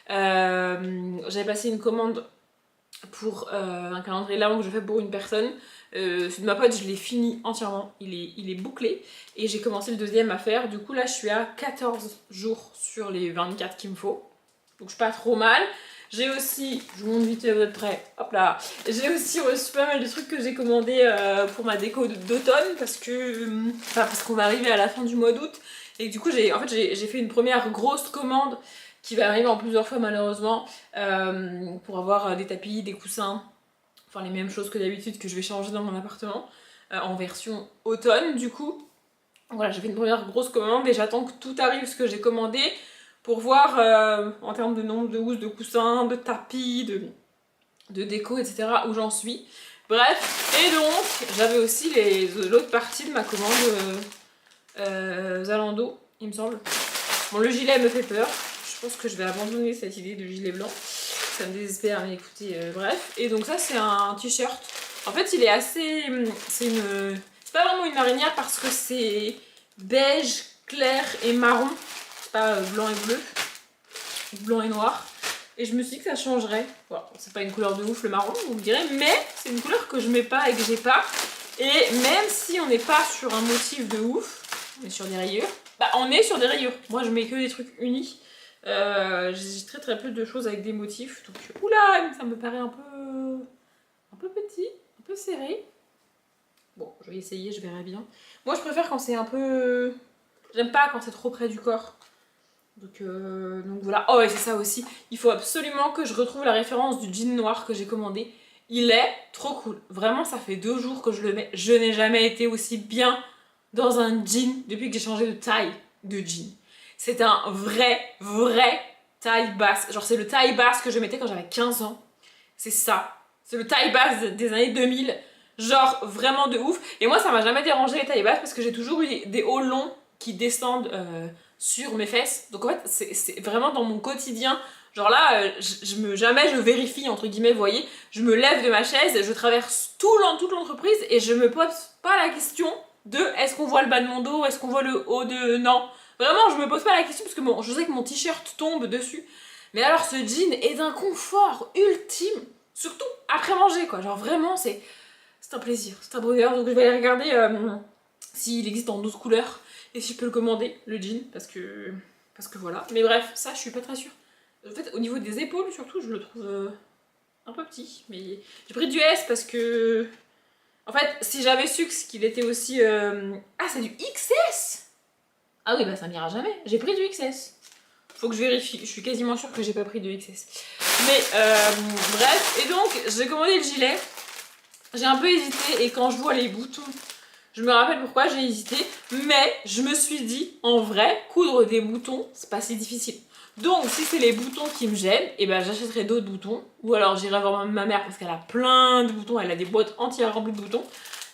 J'avais passé une commande pour un calendrier de l'Avent que je fais pour une personne. Celui de ma pote, je l'ai fini entièrement, il est bouclé. Et j'ai commencé le deuxième à faire. Du coup là, je suis à 14 jours sur les 24 qu'il me faut. Donc je suis pas trop mal. J'ai aussi, je vous montre vite fait, vous êtes prêts, hop là. J'ai aussi reçu pas mal de trucs que j'ai commandés pour ma déco d'automne parce que, parce qu'on va arriver à la fin du mois d'août. Et du coup, j'ai fait une première grosse commande qui va arriver en plusieurs fois malheureusement pour avoir des tapis, des coussins, enfin les mêmes choses que d'habitude que je vais changer dans mon appartement en version automne du coup. Voilà, j'ai fait une première grosse commande et j'attends que tout arrive ce que j'ai commandé pour voir en termes de nombre de housses, de coussins, de tapis, de déco, etc. où j'en suis. Bref, et donc j'avais aussi l'autre partie de ma commande Zalando, il me semble. Bon, le gilet me fait peur. Je pense que je vais abandonner cette idée de gilet blanc. Ça me désespère, mais écoutez, bref. Et donc ça, c'est un t-shirt. En fait, il est assez... C'est pas vraiment une marinière parce que c'est beige, clair et marron. C'est pas blanc et bleu. Blanc et noir. Et je me suis dit que ça changerait. Bon, c'est pas une couleur de ouf le marron, vous me direz, mais c'est une couleur que je mets pas et que j'ai pas. Et même si on n'est pas sur un motif de ouf, on est sur des rayures, bah on est sur des rayures. Moi je mets que des trucs unis. J'ai très peu de choses avec des motifs. Donc oula, ça me paraît un peu petit, un peu serré. Bon, je vais essayer, je verrai bien. Moi je préfère quand c'est un peu... J'aime pas quand c'est trop près du corps. Donc voilà. Oh et c'est ça aussi. Il faut absolument que je retrouve la référence du jean noir que j'ai commandé. Il est trop cool. Vraiment, ça fait 2 jours que je le mets. Je n'ai jamais été aussi bien dans un jean depuis que j'ai changé de taille de jean. C'est un vrai taille basse. Genre c'est le taille basse que je mettais quand j'avais 15 ans. C'est ça. C'est le taille basse des années 2000. Genre vraiment de ouf. Et moi ça m'a jamais dérangé les tailles basses parce que j'ai toujours eu des hauts longs qui descendent sur mes fesses. Donc en fait c'est vraiment dans mon quotidien. Genre là, jamais je vérifie, entre guillemets, vous voyez, je me lève de ma chaise, je traverse toute l'entreprise et je me pose pas la question de est-ce qu'on voit le bas de mon dos, est-ce qu'on voit le haut de... Non, vraiment, je me pose pas la question parce que bon, je sais que mon t-shirt tombe dessus. Mais alors ce jean est d'un confort ultime, surtout après manger quoi, genre vraiment c'est un plaisir, c'est un bonheur. Donc je vais aller regarder s'il existe en d'autres couleurs et si je peux le commander, le jean, parce que voilà. Mais bref, ça je suis pas très sûre. En fait, au niveau des épaules, surtout, je le trouve un peu petit. Mais j'ai pris du S parce que... En fait, si j'avais su qu'il était aussi... Ah, c'est du XS! Ah oui, bah ça m'ira jamais. J'ai pris du XS. Faut que je vérifie. Je suis quasiment sûre que j'ai pas pris de XS. Mais bref. Et donc, j'ai commandé le gilet. J'ai un peu hésité. Et quand je vois les boutons... Je me rappelle pourquoi j'ai hésité. Mais je me suis dit, en vrai, coudre des boutons, c'est pas si difficile. Donc si c'est les boutons qui me gênent, et ben j'achèterai d'autres boutons. Ou alors j'irai voir ma mère parce qu'elle a plein de boutons, elle a des boîtes entières remplies de boutons.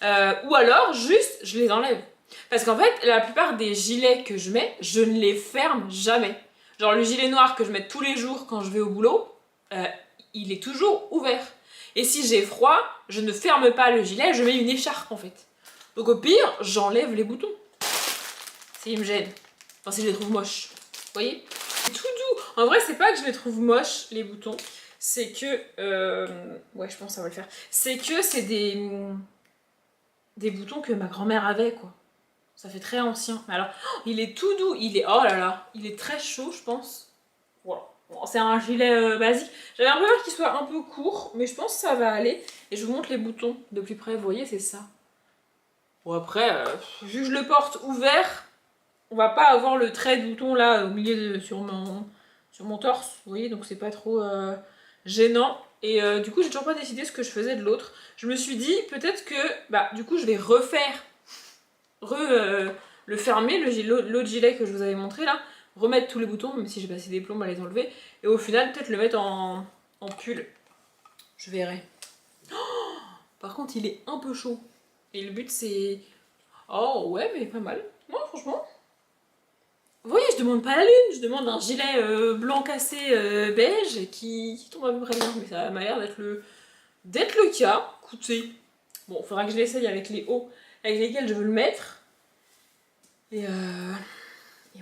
Ou alors juste je les enlève. Parce qu'en fait la plupart des gilets que je mets, je ne les ferme jamais. Genre le gilet noir que je mets tous les jours quand je vais au boulot, il est toujours ouvert. Et si j'ai froid, je ne ferme pas le gilet, je mets une écharpe en fait. Donc au pire, j'enlève les boutons. S'ils me gênent. Enfin si je les trouve moches. Vous voyez ? C'est tout doux. En vrai, c'est pas que je les trouve moches, les boutons. C'est que... Ouais, je pense que ça va le faire. C'est que c'est des boutons que ma grand-mère avait, quoi. Ça fait très ancien. Mais alors, il est tout doux. Il est... Oh là là. Il est très chaud, je pense. Voilà. Bon, c'est un gilet basique. J'avais un peu peur qu'il soit un peu court, mais je pense que ça va aller. Et je vous montre les boutons de plus près. Vous voyez, c'est ça. Bon, après, vu que je le porte ouvert... On va pas avoir le trait de bouton là au milieu sur mon torse, vous voyez, donc c'est pas trop gênant. Et du coup, j'ai toujours pas décidé ce que je faisais de l'autre. Je me suis dit peut-être que, bah, du coup, je vais refaire, le fermer, l'autre gilet que je vous avais montré là, remettre tous les boutons, même si j'ai passé des plombs à les enlever, et au final, peut-être le mettre en pull. Je verrai. Oh, par contre, il est un peu chaud. Et le but, c'est... Oh, ouais, mais pas mal. Moi, franchement... Vous voyez, je demande pas la lune, je demande un gilet blanc cassé beige qui tombe à peu près bien, mais ça m'a l'air d'être le cas. Écoutez, bon, faudra que je l'essaye avec les hauts avec lesquels je veux le mettre. Et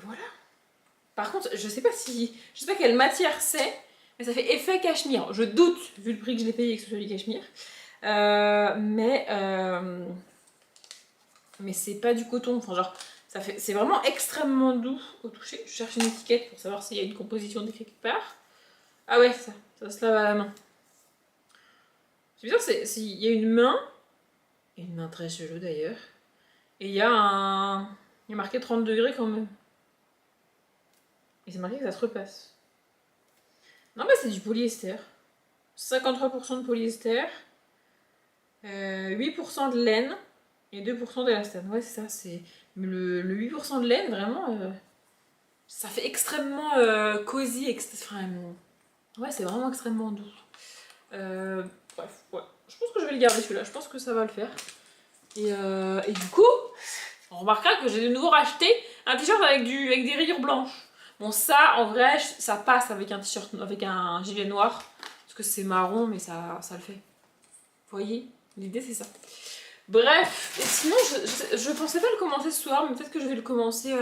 voilà. Par contre, je sais pas quelle matière c'est, mais ça fait effet cachemire. Je doute, vu le prix que je l'ai payé, que ce soit du cachemire. Mais c'est pas du coton, enfin genre, c'est vraiment extrêmement doux au toucher. Je cherche une étiquette pour savoir s'il y a une composition décrite quelque part. Ah ouais, ça se lave à la main. C'est bizarre, il y a une main très chelou d'ailleurs, et il y a marqué 30 degrés quand même. Et c'est marqué que ça se repasse. Non, bah c'est du polyester. 53% de polyester, 8% de laine et 2% d'élastane. Ouais, c'est ça. Le 8% de laine, vraiment, ça fait extrêmement cosy. Ouais, c'est vraiment extrêmement doux. Bref, ouais. Je pense que je vais le garder celui-là. Je pense que ça va le faire. Et du coup, on remarquera que j'ai de nouveau racheté un t-shirt avec des rayures blanches. Bon, ça, en vrai, ça passe avec un t-shirt, avec un gilet noir. Parce que c'est marron, mais ça le fait. Vous voyez? L'idée, c'est ça. Bref, et sinon, je pensais pas le commencer ce soir, mais peut-être que je vais le commencer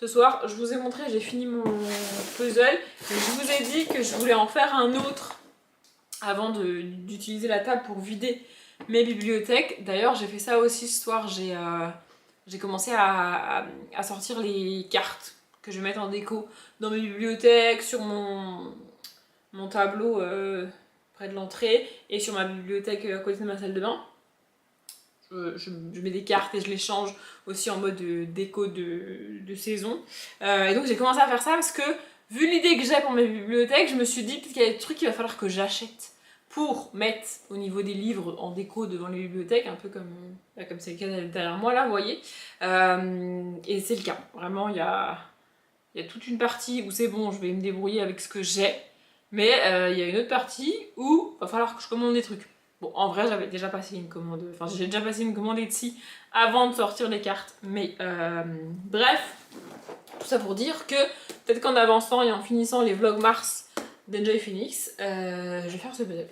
ce soir. Je vous ai montré, j'ai fini mon puzzle. Et je vous ai dit que je voulais en faire un autre avant d'utiliser la table pour vider mes bibliothèques. D'ailleurs, j'ai fait ça aussi ce soir. J'ai commencé à sortir les cartes que je vais mettre en déco dans mes bibliothèques, sur mon tableau près de l'entrée et sur ma bibliothèque à côté de ma salle de bain. Je mets des cartes et je les change aussi en mode déco de saison. Et donc j'ai commencé à faire ça parce que, vu l'idée que j'ai pour mes bibliothèques, je me suis dit peut-être qu'il y a des trucs qu'il va falloir que j'achète pour mettre au niveau des livres en déco devant les bibliothèques, un peu comme c'est le cas derrière moi là, vous voyez. Et c'est le cas. Vraiment, il y a toute une partie où c'est bon, je vais me débrouiller avec ce que j'ai. Mais il y a une autre partie où il va falloir que je commande des trucs. Bon, en vrai, j'avais déjà passé une commande. Enfin, j'ai déjà passé une commande Etsy avant de sortir les cartes. Mais bref, tout ça pour dire que peut-être qu'en avançant et en finissant les vlogs Mars d'Enjoy Phoenix, je vais faire ce puzzle.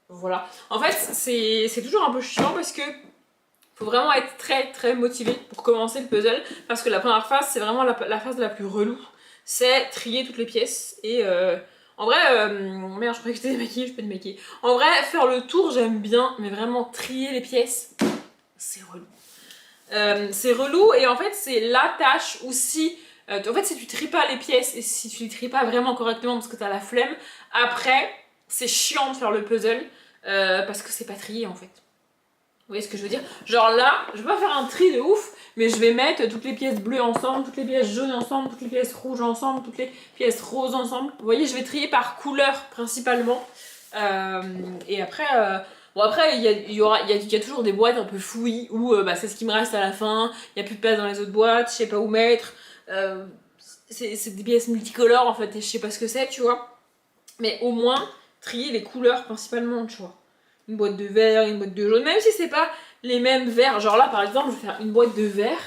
Voilà. En fait, c'est toujours un peu chiant parce que faut vraiment être très très motivé pour commencer le puzzle. Parce que la première phase, c'est vraiment la phase la plus relou. C'est trier toutes les pièces et... en vrai, merde, je croyais que j'étais démaquillée, je peux démaquiller. En vrai, faire le tour, j'aime bien, mais vraiment trier les pièces, c'est relou. C'est relou et en fait, c'est la tâche où si... en fait, si tu tries pas les pièces et si tu les tries pas vraiment correctement parce que t'as la flemme, après, c'est chiant de faire le puzzle parce que c'est pas trié en fait. Vous voyez ce que je veux dire? Genre là, je vais pas faire un tri de ouf, mais je vais mettre toutes les pièces bleues ensemble, toutes les pièces jaunes ensemble, toutes les pièces rouges ensemble, toutes les pièces roses ensemble. Vous voyez, je vais trier par couleur principalement. Et après, bon après, il y a toujours des boîtes un peu fouillis où c'est ce qui me reste à la fin. Il n'y a plus de place dans les autres boîtes, je sais pas où mettre. C'est des pièces multicolores en fait, et je sais pas ce que c'est, tu vois. Mais au moins, trier les couleurs principalement, tu vois. Une boîte de vert, une boîte de jaune, même si c'est pas les mêmes verts. Genre là, par exemple, je vais faire une boîte de vert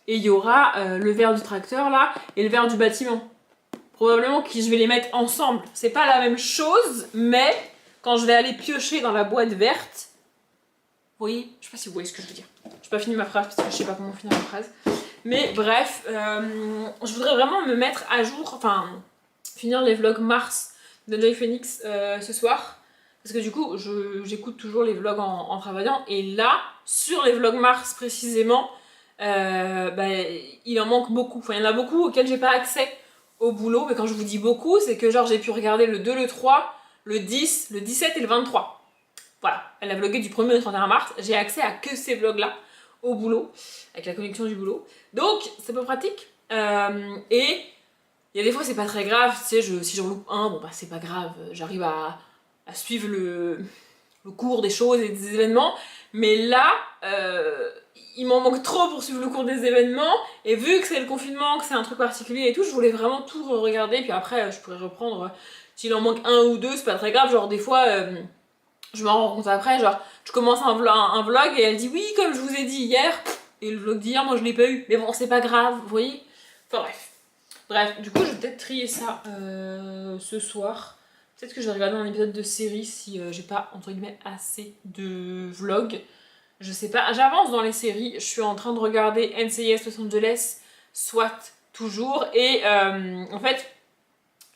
et il y aura le vert du tracteur là et le vert du bâtiment. Probablement que je vais les mettre ensemble. C'est pas la même chose, mais quand je vais aller piocher dans la boîte verte, vous voyez, je sais pas si vous voyez ce que je veux dire. J'ai pas fini ma phrase parce que je sais pas comment finir ma phrase. Mais bref, je voudrais vraiment me mettre à jour, enfin, finir les vlogs Mars de Enjoy Phoenix ce soir. Parce que du coup, j'écoute toujours les vlogs en travaillant. Et là, sur les vlogs Mars précisément, il en manque beaucoup. Enfin, il y en a beaucoup auxquels j'ai pas accès au boulot. Mais quand je vous dis beaucoup, c'est que genre j'ai pu regarder le 2, le 3, le 10, le 17 et le 23. Voilà, elle a vlogué du 1er au 31 mars. J'ai accès à que ces vlogs-là au boulot, avec la connexion du boulot. Donc, c'est pas pratique. Et il y a des fois, c'est pas très grave. Tu sais, si j'en loupe un, bon bah c'est pas grave. J'arrive à suivre le cours des choses et des événements, mais là il m'en manque trop pour suivre le cours des événements, et vu que c'est le confinement, que c'est un truc particulier et tout, je voulais vraiment tout regarder, puis après je pourrais reprendre s'il en manque un ou deux, c'est pas très grave. Genre des fois je m'en rends compte après, genre je commence un vlog et elle dit oui comme je vous ai dit hier, et le vlog d'hier moi je l'ai pas eu, mais bon c'est pas grave, vous voyez. Enfin bref, du coup je vais peut-être trier ça ce soir. Peut-être que je vais regarder un épisode de série si j'ai pas, entre guillemets, assez de vlogs. Je sais pas, j'avance dans les séries. Je suis en train de regarder NCIS Los Angeles, SWAT toujours. Et en fait,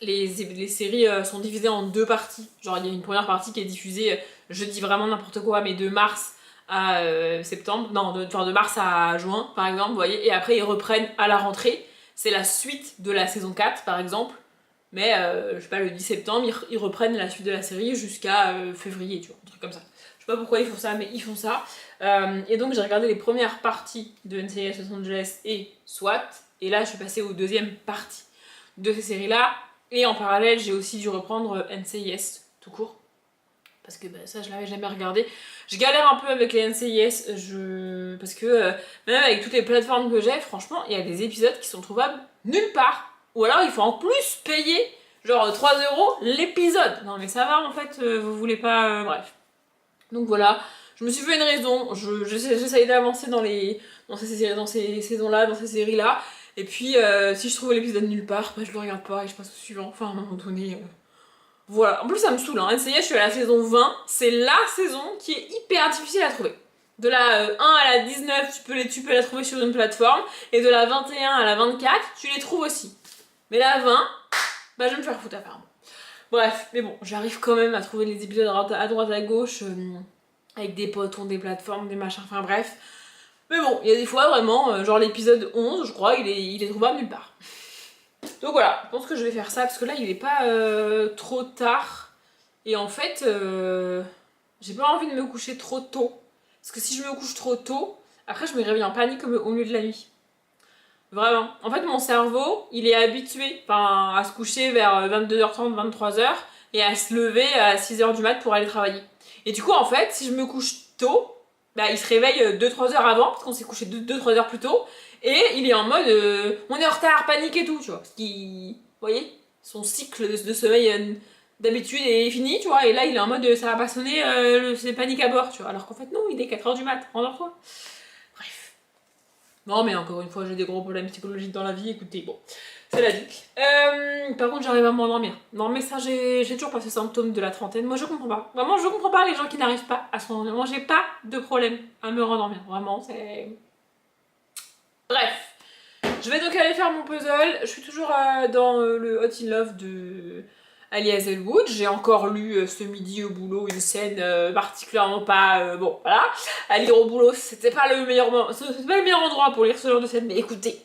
les séries sont divisées en 2 parties. Genre il y a une première partie qui est diffusée, je dis vraiment n'importe quoi, mais de mars à septembre, non, de mars à juin par exemple, vous voyez, et après ils reprennent à la rentrée. C'est la suite de la saison 4 par exemple, mais je sais pas, le 10 septembre, ils reprennent la suite de la série jusqu'à février, tu vois, un truc comme ça. Je sais pas pourquoi ils font ça, mais ils font ça. Et donc j'ai regardé les premières parties de NCIS Los Angeles et SWAT, et là je suis passée aux deuxièmes parties de ces séries-là. Et en parallèle, j'ai aussi dû reprendre NCIS tout court. Parce que bah, ça, je l'avais jamais regardé. Je galère un peu avec les NCIS. Parce que même avec toutes les plateformes que j'ai, franchement, il y a des épisodes qui sont trouvables nulle part. Ou alors il faut en plus payer genre 3 € l'épisode. Non mais ça va en fait, vous voulez pas... bref. Donc voilà, je me suis fait une raison. J'essaye d'avancer dans ces saisons-là, dans ces séries-là. Et puis, si je trouve l'épisode nulle part, bah, je le regarde pas et je passe au suivant. Enfin, à un moment donné, voilà. En plus, ça me saoule. Hein. NCIS, je suis à la saison 20. C'est la saison qui est hyper difficile à trouver. De la 1 à la 19, tu peux la trouver sur une plateforme. Et de la 21 à la 24, tu les trouves aussi. Mais la 20, bah, je vais me faire foutre apparemment. Bref, mais bon, j'arrive quand même à trouver les épisodes à droite, à gauche, avec des potes, des plateformes, des machins, enfin bref. Mais bon, il y a des fois vraiment, genre l'épisode 11, je crois, il est trouvable nulle part. Donc voilà, je pense que je vais faire ça parce que là il est pas trop tard. Et en fait, j'ai pas envie de me coucher trop tôt. Parce que si je me couche trop tôt, après je me réveille en panique au milieu de la nuit. Vraiment. En fait, mon cerveau, il est habitué à se coucher vers 22h30, 23h et à se lever à 6h du mat pour aller travailler. Et du coup, en fait, si je me couche tôt, bah, il se réveille 2-3 heures avant, parce qu'on s'est couché 2-3 heures plus tôt, et il est en mode on est en retard, panique et tout, tu vois. Parce qu'il, vous voyez, son cycle de sommeil d'habitude est fini, tu vois, et là il est en mode ça va pas sonner, c'est panique à bord, tu vois. Alors qu'en fait, non, il est 4h du mat, endors-toi. Bref. Non, mais encore une fois, j'ai des gros problèmes psychologiques dans la vie, écoutez, bon. C'est la vie. Par contre, j'arrive à m'endormir. Non, mais ça, j'ai toujours pas ce symptôme de la trentaine. Moi, je comprends pas. Vraiment, je comprends pas les gens qui n'arrivent pas à se rendormir. Moi, j'ai pas de problème à me rendormir. Vraiment, c'est... Bref. Je vais donc aller faire mon puzzle. Je suis toujours dans le Hot in Love de Ali Hazelwood. J'ai encore lu ce midi au boulot une scène particulièrement pas... bon, voilà. À lire au boulot, c'était pas le meilleur endroit pour lire ce genre de scène. Mais écoutez...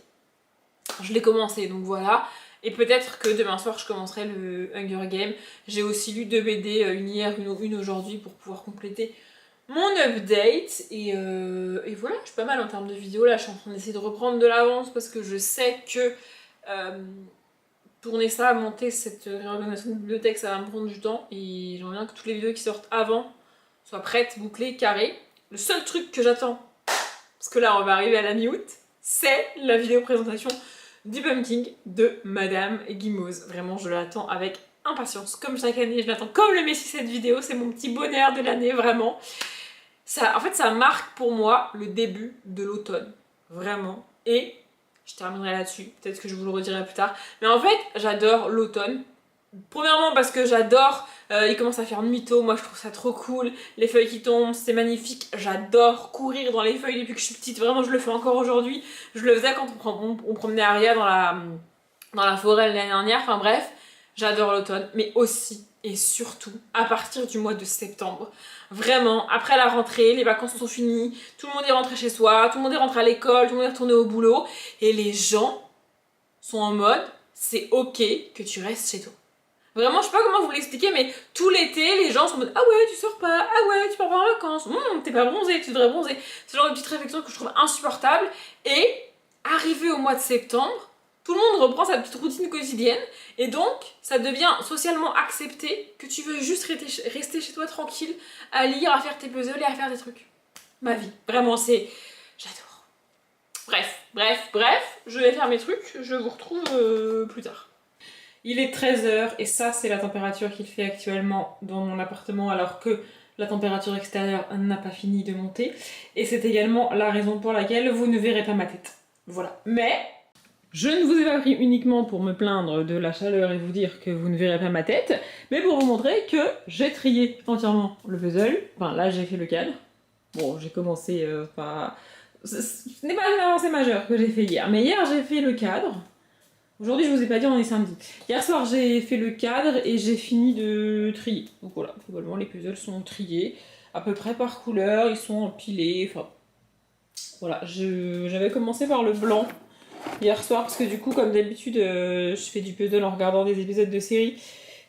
Je l'ai commencé, donc voilà. Et peut-être que demain soir, je commencerai le Hunger Game. J'ai aussi lu 2 BD, une hier, une aujourd'hui, pour pouvoir compléter mon update. Et voilà, je suis pas mal en termes de vidéos. Là, je suis en train d'essayer de reprendre de l'avance parce que je sais que tourner ça, monter cette réorganisation de bibliothèque, ça va me prendre du temps. Et j'aimerais bien que toutes les vidéos qui sortent avant soient prêtes, bouclées, carrées. Le seul truc que j'attends, parce que là, on va arriver à la mi-août, c'est la vidéo présentation du pumpkin de Madame Guimauze. Vraiment, je l'attends avec impatience. Comme chaque année, je l'attends comme le Messie cette vidéo. C'est mon petit bonheur de l'année, vraiment. Ça, en fait, ça marque pour moi le début de l'automne. Vraiment. Et je terminerai là-dessus. Peut-être que je vous le redirai plus tard. Mais en fait, j'adore l'automne. Premièrement parce que j'adore, il commence à faire nuit tôt, moi je trouve ça trop cool, les feuilles qui tombent, c'est magnifique, j'adore courir dans les feuilles depuis que je suis petite, vraiment je le fais encore aujourd'hui, je le faisais quand on promenait Aria dans la forêt l'année dernière, enfin bref, j'adore l'automne, mais aussi et surtout à partir du mois de septembre. Vraiment, après la rentrée, les vacances sont finies, tout le monde est rentré chez soi, tout le monde est rentré à l'école, tout le monde est retourné au boulot, et les gens sont en mode, c'est ok que tu restes chez toi. Vraiment, je sais pas comment vous l'expliquer, mais tout l'été, les gens sont en mode ah ouais, tu sors pas, ah ouais, tu pars pas en vacances, t'es pas bronzé, tu devrais bronzer. C'est le genre de petite réflexion que je trouve insupportable. Et arrivé au mois de septembre, tout le monde reprend sa petite routine quotidienne, et donc ça devient socialement accepté que tu veux juste rester chez toi tranquille, à lire, à faire tes puzzles et à faire des trucs. Ma vie, vraiment, c'est... J'adore. Bref, je vais faire mes trucs, je vous retrouve plus tard. Il est 13h et ça c'est la température qu'il fait actuellement dans mon appartement alors que la température extérieure n'a pas fini de monter. Et c'est également la raison pour laquelle vous ne verrez pas ma tête. Voilà. Mais je ne vous ai pas pris uniquement pour me plaindre de la chaleur et vous dire que vous ne verrez pas ma tête, mais pour vous montrer que j'ai trié entièrement le puzzle. Enfin là j'ai fait le cadre. Bon j'ai commencé ce n'est pas une avancée majeure que j'ai fait hier, mais hier j'ai fait le cadre. Aujourd'hui, je vous ai pas dit, on est samedi. Hier soir, j'ai fait le cadre et j'ai fini de trier. Donc voilà, globalement, les puzzles sont triés, à peu près par couleur, ils sont empilés, enfin... Voilà, j'avais commencé par le blanc hier soir, parce que du coup, comme d'habitude, je fais du puzzle en regardant des épisodes de série.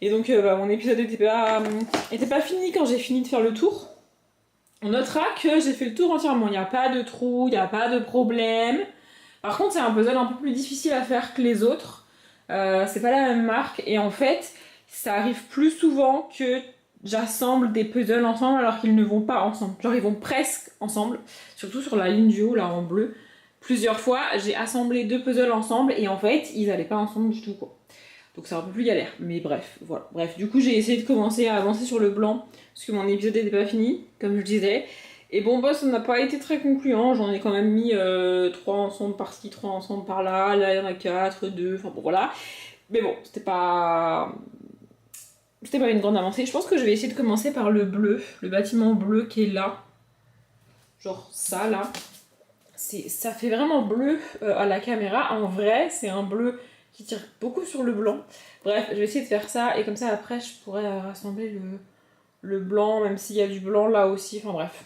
Et donc, mon épisode était pas fini quand j'ai fini de faire le tour. On notera que j'ai fait le tour entièrement, il n'y a pas de trou, il n'y a pas de problème. Par contre, c'est un puzzle un peu plus difficile à faire que les autres. C'est pas la même marque, et en fait, ça arrive plus souvent que j'assemble des puzzles ensemble alors qu'ils ne vont pas ensemble. Genre, ils vont presque ensemble, surtout sur la ligne du haut, là, en bleu. Plusieurs fois, j'ai assemblé 2 puzzles ensemble, et en fait, ils allaient pas ensemble du tout, quoi. Donc c'est un peu plus galère, mais bref, voilà. Bref, du coup, j'ai essayé de commencer à avancer sur le blanc, parce que mon épisode n'était pas fini, comme je disais. Et bon, bah, ça n'a pas été très concluant, j'en ai quand même mis 3 ensemble par-ci, 3 ensemble par-là, là il y en a 4, 2, enfin bon, voilà. Mais bon, c'était pas une grande avancée. Je pense que je vais essayer de commencer par le bleu, le bâtiment bleu qui est là. Genre ça, là. Ça fait vraiment bleu à la caméra. En vrai, c'est un bleu qui tire beaucoup sur le blanc. Bref, je vais essayer de faire ça, et comme ça, après, je pourrais rassembler le blanc, même s'il y a du blanc là aussi. Enfin bref.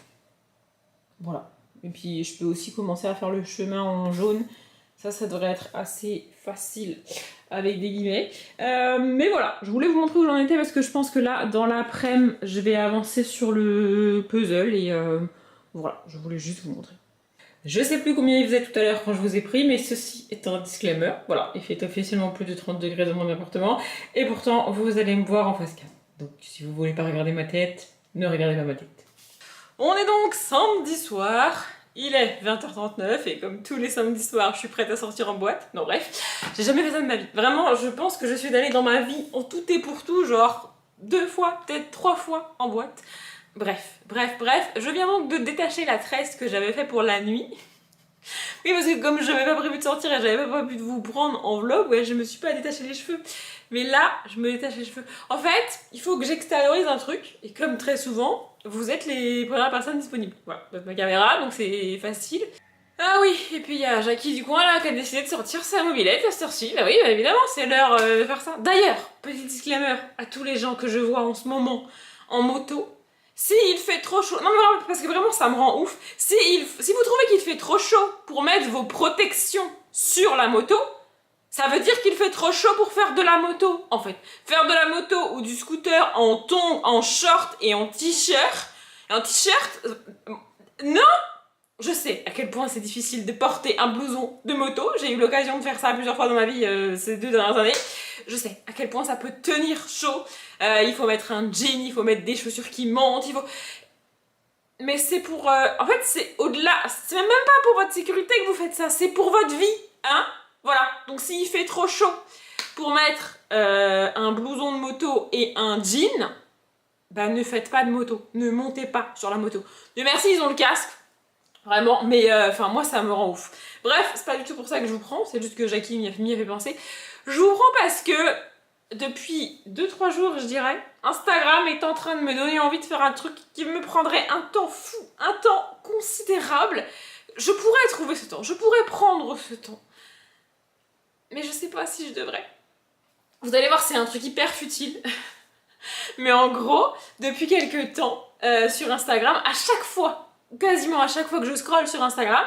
Voilà. Et puis, je peux aussi commencer à faire le chemin en jaune. Ça devrait être assez facile avec des guillemets. Mais voilà, je voulais vous montrer où j'en étais parce que je pense que là, dans l'après-midi, je vais avancer sur le puzzle et voilà, je voulais juste vous montrer. Je sais plus combien il faisait tout à l'heure quand je vous ai pris, mais ceci est un disclaimer. Voilà, il fait officiellement plus de 30 degrés dans mon appartement et pourtant, vous allez me voir en face cam. Donc, si vous voulez pas regarder ma tête, ne regardez pas ma tête. On est donc samedi soir. Il est 20h39 et comme tous les samedis soirs, je suis prête à sortir en boîte. Non bref, j'ai jamais fait ça de ma vie. Vraiment, je pense que je suis allée dans ma vie en tout et pour tout, genre 2 fois, peut-être 3 fois en boîte. Bref, je viens donc de détacher la tresse que j'avais fait pour la nuit. Oui, parce que comme je n'avais pas prévu de sortir et j'avais pas prévu de vous prendre en vlog, ouais, je me suis pas détaché les cheveux. Mais là, je me détache les cheveux. En fait, il faut que j'extériorise un truc, et comme très souvent, vous êtes les premières personnes disponibles. Voilà, donc ma caméra, donc c'est facile. Ah oui, et puis il y a Jackie du coin là qui a décidé de sortir sa mobilette à cette heure-ci. Bah oui, bah évidemment, c'est l'heure de faire ça. D'ailleurs, petit disclaimer à tous les gens que je vois en ce moment en moto. Si il fait trop chaud, non mais vraiment, parce que vraiment ça me rend ouf. Si vous trouvez qu'il fait trop chaud pour mettre vos protections sur la moto, ça veut dire qu'il fait trop chaud pour faire de la moto, en fait. Faire de la moto ou du scooter en tongs, en short et en t-shirt. Non! Je sais à quel point c'est difficile de porter un blouson de moto. J'ai eu l'occasion de faire ça plusieurs fois dans ma vie ces 2 dernières années. Je sais à quel point ça peut tenir chaud. Il faut mettre un jean, il faut mettre des chaussures qui montent, il faut... Mais c'est pour... En fait, c'est au-delà. C'est même pas pour votre sécurité que vous faites ça. C'est pour votre vie, hein? Voilà. Donc s'il fait trop chaud pour mettre un blouson de moto et un jean, bah ne faites pas de moto. Ne montez pas sur la moto. Dieu merci, ils ont le casque. Vraiment, mais enfin moi ça me rend ouf. Bref, c'est pas du tout pour ça que je vous prends, c'est juste que Jackie m'y a fait penser. Je vous prends parce que depuis 2-3 jours, je dirais, Instagram est en train de me donner envie de faire un truc qui me prendrait un temps fou, un temps considérable. Je pourrais trouver ce temps, je pourrais prendre ce temps. Mais je sais pas si je devrais. Vous allez voir, c'est un truc hyper futile. Mais en gros, depuis quelques temps, sur Instagram, à chaque fois, quasiment à chaque fois que je scrolle sur Instagram,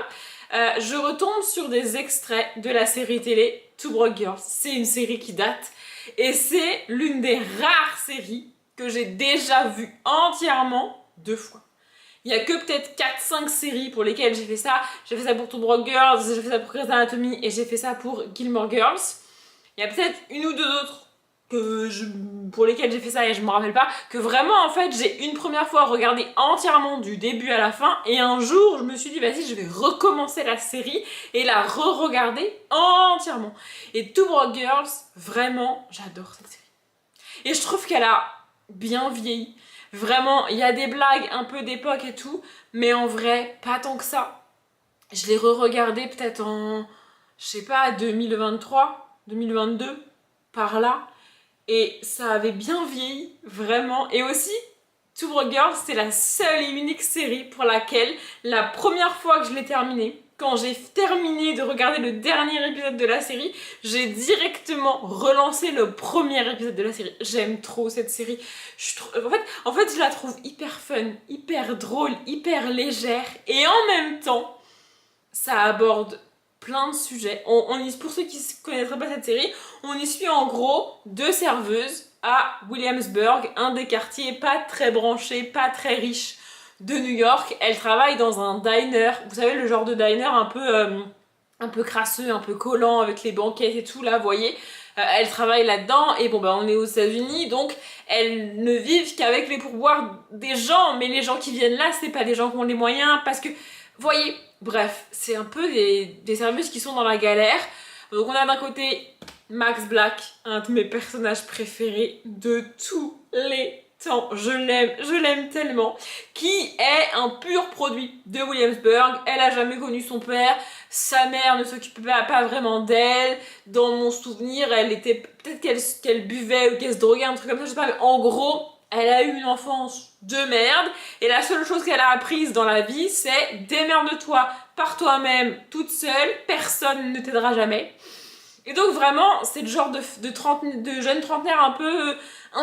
je retombe sur des extraits de la série télé Two Broke Girls. C'est une série qui date et c'est l'une des rares séries que j'ai déjà vues entièrement 2 fois. Il y a que peut-être 4-5 séries pour lesquelles j'ai fait ça. J'ai fait ça pour Two Broke Girls, j'ai fait ça pour Grey's Anatomy et j'ai fait ça pour Gilmore Girls. Il y a peut-être 1 ou 2 autres pour lesquels j'ai fait ça et je me rappelle pas, que vraiment en fait j'ai une première fois regardé entièrement du début à la fin et un jour je me suis dit vas-y je vais recommencer la série et la re-regarder entièrement. Et Two Broke Girls, vraiment j'adore cette série. Et je trouve qu'elle a bien vieilli. Vraiment, il y a des blagues un peu d'époque et tout, mais en vrai, pas tant que ça. Je l'ai re-regardé peut-être en, je sais pas, 2023, 2022, par là. Et ça avait bien vieilli, vraiment. Et aussi, Two Broke Girls, c'est la seule et unique série pour laquelle, la première fois que je l'ai terminée, quand j'ai terminé de regarder le dernier épisode de la série, j'ai directement relancé le premier épisode de la série. J'aime trop cette série. En fait, je la trouve hyper fun, hyper drôle, hyper légère. Et en même temps, ça aborde plein de sujets. Pour ceux qui ne connaîtraient pas cette série, on y suit en gros 2 serveuses à Williamsburg, un des quartiers pas très branchés, pas très riches de New York. Elles travaillent dans un diner, vous savez le genre de diner un peu crasseux, un peu collant avec les banquettes et tout là, vous voyez. Elles travaillent là-dedans et bon bah on est aux États-Unis donc elles ne vivent qu'avec les pourboires des gens, mais les gens qui viennent là c'est pas des gens qui ont les moyens parce que, voyez, bref, c'est un peu des serveuses qui sont dans la galère. Donc on a d'un côté Max Black, un de mes personnages préférés de tous les temps, je l'aime tellement, qui est un pur produit de Williamsburg. Elle a jamais connu son père, sa mère ne s'occupait pas vraiment d'elle. Dans mon souvenir, elle était peut-être qu'elle buvait ou qu'elle se droguait, un truc comme ça, je sais pas, mais en gros, elle a eu une enfance de merde et la seule chose qu'elle a apprise dans la vie, c'est démerde-toi par toi-même, toute seule, personne ne t'aidera jamais. Et donc vraiment, c'est le genre de jeune trentenaire un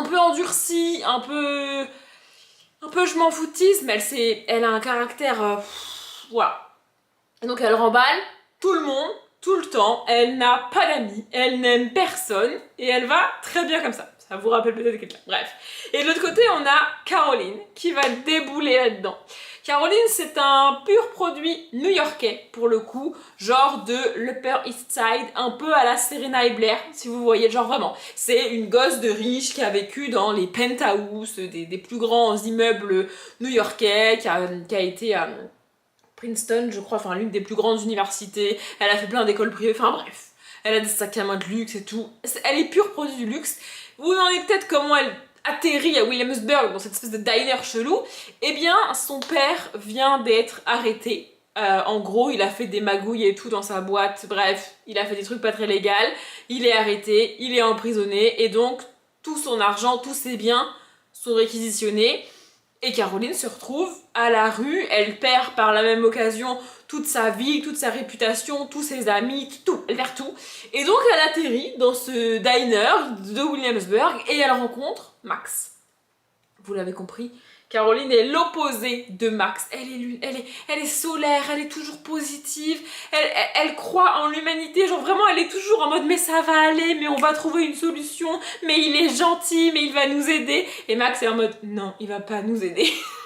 peu endurci, un peu je m'en foutise, mais elle a un caractère, voilà. Et donc elle remballe tout le monde, tout le temps, elle n'a pas d'amis, elle n'aime personne, et elle va très bien comme ça. Ça vous rappelle peut-être quelqu'un, bref. Et de l'autre côté, on a Caroline, qui va débouler là-dedans. Caroline, c'est un pur produit new-yorkais, pour le coup, genre de l'Upper East Side, un peu à la Serena et Blair, si vous voyez, genre vraiment. C'est une gosse de riche qui a vécu dans les penthouses des plus grands immeubles new-yorkais, qui a été à Princeton, je crois, enfin l'une des plus grandes universités, elle a fait plein d'écoles privées, enfin bref. Elle a des sacs à main de luxe et tout. Elle est pur produit du luxe. Vous en avez peut-être comment elle atterrit à Williamsburg dans cette espèce de diner chelou. Eh bien, son père vient d'être arrêté. En gros, il a fait des magouilles et tout dans sa boîte. Bref, il a fait des trucs pas très légaux. Il est arrêté, il est emprisonné. Et donc, tout son argent, tous ses biens sont réquisitionnés. Et Caroline se retrouve à la rue, elle perd par la même occasion toute sa vie, toute sa réputation, tous ses amis, tout, elle perd tout. Et donc elle atterrit dans ce diner de Williamsburg et elle rencontre Max. Vous l'avez compris, Caroline est l'opposé de Max. Elle est solaire, elle est toujours positive, elle croit en l'humanité, genre vraiment elle est toujours en mode mais ça va aller, mais on va trouver une solution, mais il est gentil, mais il va nous aider. Et Max est en mode non, il va pas nous aider.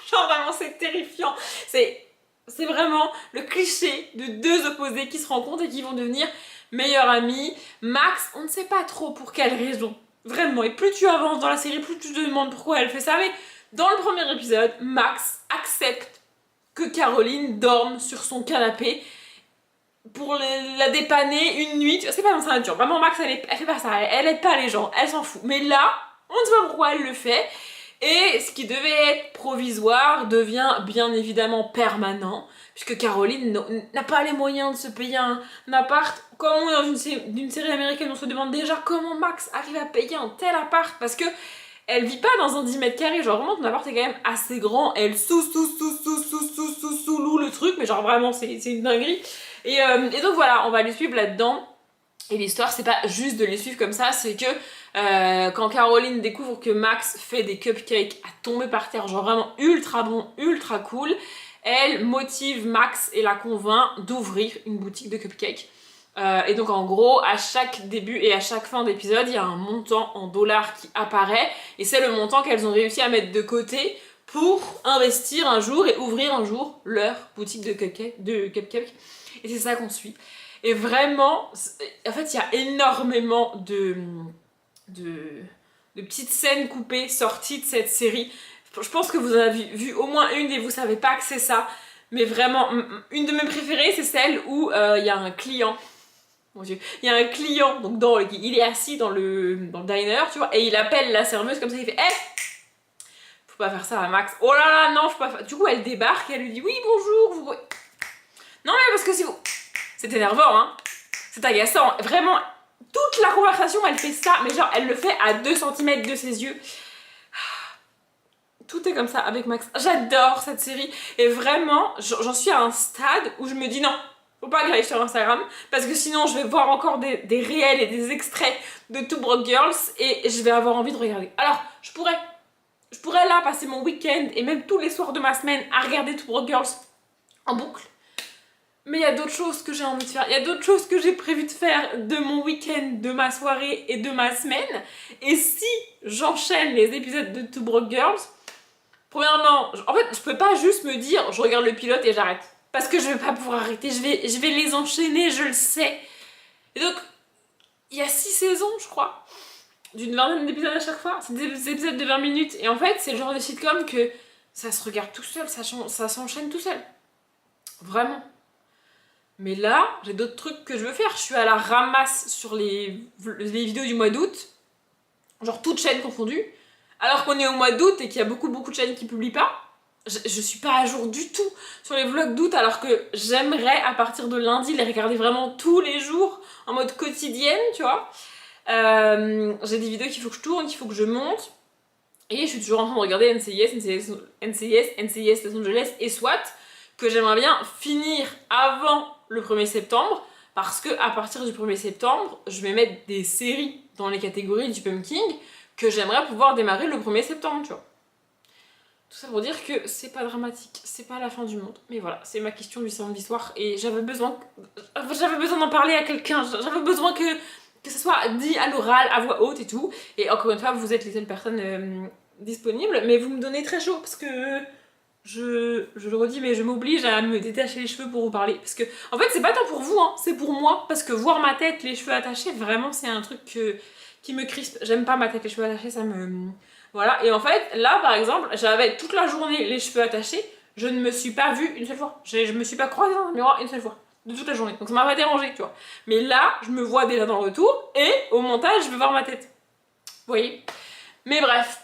Genre vraiment c'est terrifiant. C'est vraiment le cliché de 2 opposés qui se rencontrent et qui vont devenir meilleurs amis. Max, on ne sait pas trop pour quelle raison, vraiment. Et plus tu avances dans la série, plus tu te demandes pourquoi elle fait ça, mais dans le premier épisode, Max accepte que Caroline dorme sur son canapé pour la dépanner une nuit. C'est pas dans sa nature. Vraiment, Max, elle fait pas ça. Elle aide pas les gens. Elle s'en fout. Mais là, on ne sait pas pourquoi elle le fait. Et ce qui devait être provisoire devient bien évidemment permanent. Puisque Caroline n'a pas les moyens de se payer un appart. Comme on est dans une série américaine, on se demande déjà comment Max arrive à payer un tel appart. Parce que elle vit pas dans un 10 mètres carrés, genre vraiment ton appart est quand même assez grand, elle sous-loue le truc, mais genre vraiment c'est une dinguerie. Et donc voilà, on va les suivre là-dedans. Et l'histoire, c'est pas juste de les suivre comme ça, c'est que quand Caroline découvre que Max fait des cupcakes à tomber par terre, genre vraiment ultra bon, ultra cool, elle motive Max et la convainc d'ouvrir une boutique de cupcakes. Et donc en gros, à chaque début et à chaque fin d'épisode, il y a un montant en dollars qui apparaît et c'est le montant qu'elles ont réussi à mettre de côté pour investir un jour et ouvrir un jour leur boutique de cupcakes. Et c'est ça qu'on suit. Et vraiment, en fait, il y a énormément de petites scènes coupées sorties de cette série. Je pense que vous en avez vu au moins une et vous savez pas que c'est ça. Mais vraiment, une de mes préférées, c'est celle où il y a un client. Mon Dieu, il y a un client, donc il est assis dans le diner, tu vois, et il appelle la serveuse comme ça, il fait hey, faut pas faire ça à Max. Oh là là, non, faut pas faire. Du coup, elle débarque et elle lui dit oui, bonjour, vous. Non, mais parce que si vous. C'est énervant, hein. C'est agaçant. Vraiment, toute la conversation, elle fait ça, mais genre, elle le fait à 2 cm de ses yeux. Tout est comme ça avec Max. J'adore cette série. Et vraiment, j'en suis à un stade où je me dis non, Faut pas que j'aille sur Instagram, parce que sinon je vais voir encore des réels et des extraits de Two Broke Girls et je vais avoir envie de regarder. Alors, je pourrais là passer mon week-end et même tous les soirs de ma semaine à regarder Two Broke Girls en boucle. Mais il y a d'autres choses que j'ai envie de faire. Il y a d'autres choses que j'ai prévu de faire de mon week-end, de ma soirée et de ma semaine. Et si j'enchaîne les épisodes de Two Broke Girls, premièrement, en fait, je peux pas juste me dire je regarde le pilote et j'arrête. Parce que je vais pas pouvoir arrêter, je vais les enchaîner, je le sais. Et donc, il y a 6 saisons, je crois, d'une vingtaine d'épisodes à chaque fois. C'est des épisodes de 20 minutes. Et en fait, c'est le genre de sitcom que ça se regarde tout seul, ça s'enchaîne tout seul. Vraiment. Mais là, j'ai d'autres trucs que je veux faire. Je suis à la ramasse sur les vidéos du mois d'août. Genre toutes chaînes confondues. Alors qu'on est au mois d'août et qu'il y a beaucoup de chaînes qui publient pas. Je suis pas à jour du tout sur les vlogs d'août, alors que j'aimerais à partir de lundi les regarder vraiment tous les jours en mode quotidienne, tu vois. J'ai des vidéos qu'il faut que je tourne, qu'il faut que je monte. Et je suis toujours en train de regarder NCIS Los Angeles et SWAT, que j'aimerais bien finir avant le 1er septembre, parce que à partir du 1er septembre, je vais mettre des séries dans les catégories du Pumpkin que j'aimerais pouvoir démarrer le 1er septembre, tu vois. Tout ça pour dire que c'est pas dramatique, c'est pas la fin du monde. Mais voilà, c'est ma question du samedi soir et j'avais besoin d'en parler à quelqu'un. J'avais besoin que ce soit dit à l'oral, à voix haute et tout. Et encore une fois, vous êtes les seules personnes disponibles, mais vous me donnez très chaud parce que je le redis, mais je m'oblige à me détacher les cheveux pour vous parler. Parce que, en fait, c'est pas tant pour vous, hein, c'est pour moi. Parce que voir ma tête, les cheveux attachés, vraiment, c'est un truc qui me crispe. J'aime pas ma tête, les cheveux attachés, ça me... Voilà, et en fait, là par exemple, j'avais toute la journée les cheveux attachés, je ne me suis pas vue une seule fois. Je me suis pas croisée dans un miroir une seule fois, de toute la journée. Donc ça m'a pas dérangé, tu vois. Mais là, je me vois déjà dans le retour, et au montage, je vais voir ma tête. Vous voyez? Mais bref,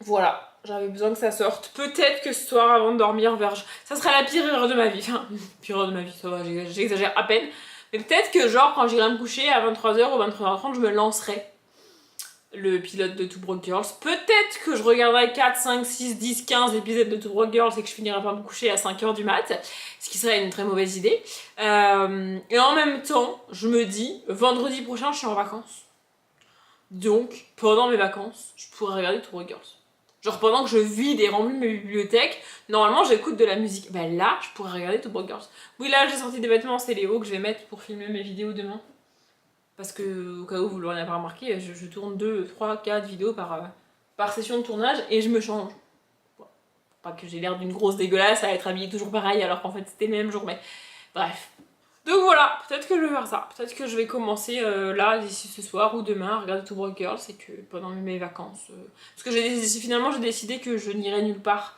voilà, j'avais besoin que ça sorte. Peut-être que ce soir, avant de dormir, ça sera la pire erreur de ma vie. Enfin, pire erreur de ma vie, ça va, j'exagère à peine. Mais peut-être que genre, quand j'irai me coucher à 23h ou 23h30, je me lancerai le pilote de Two Broke Girls. Peut-être que je regarderai 4, 5, 6, 10, 15 épisodes de Two Broke Girls et que je finirai par me coucher à 5h du mat, ce qui serait une très mauvaise idée. Et en même temps, je me dis, vendredi prochain, je suis en vacances. Donc, pendant mes vacances, je pourrais regarder Two Broke Girls. Genre pendant que je vide et remplis mes bibliothèques, normalement j'écoute de la musique. Ben là, je pourrais regarder Two Broke Girls. Oui, là j'ai sorti des vêtements, c'est les hauts que je vais mettre pour filmer mes vidéos demain. Parce que, au cas où vous l'aurez pas remarqué, je tourne 2, 3, 4 vidéos par session de tournage et je me change. Bon, pas que j'ai l'air d'une grosse dégueulasse à être habillée toujours pareil alors qu'en fait c'était le même jour, mais bref. Donc voilà, peut-être que je vais faire ça. Peut-être que je vais commencer là, d'ici ce soir ou demain, à regarder Two Broke Girls et que pendant mes vacances... Parce que finalement j'ai décidé que je n'irais nulle part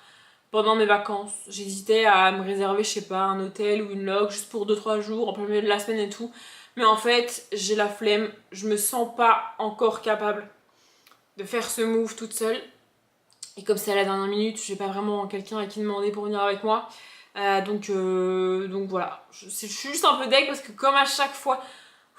pendant mes vacances. J'hésitais à me réserver, je sais pas, un hôtel ou une loge juste pour 2-3 jours en plein milieu de la semaine et tout. Mais en fait, j'ai la flemme, je me sens pas encore capable de faire ce move toute seule. Et comme c'est à la dernière minute, j'ai pas vraiment quelqu'un à qui demander pour venir avec moi. Donc voilà, je suis juste un peu deg parce que comme à chaque fois,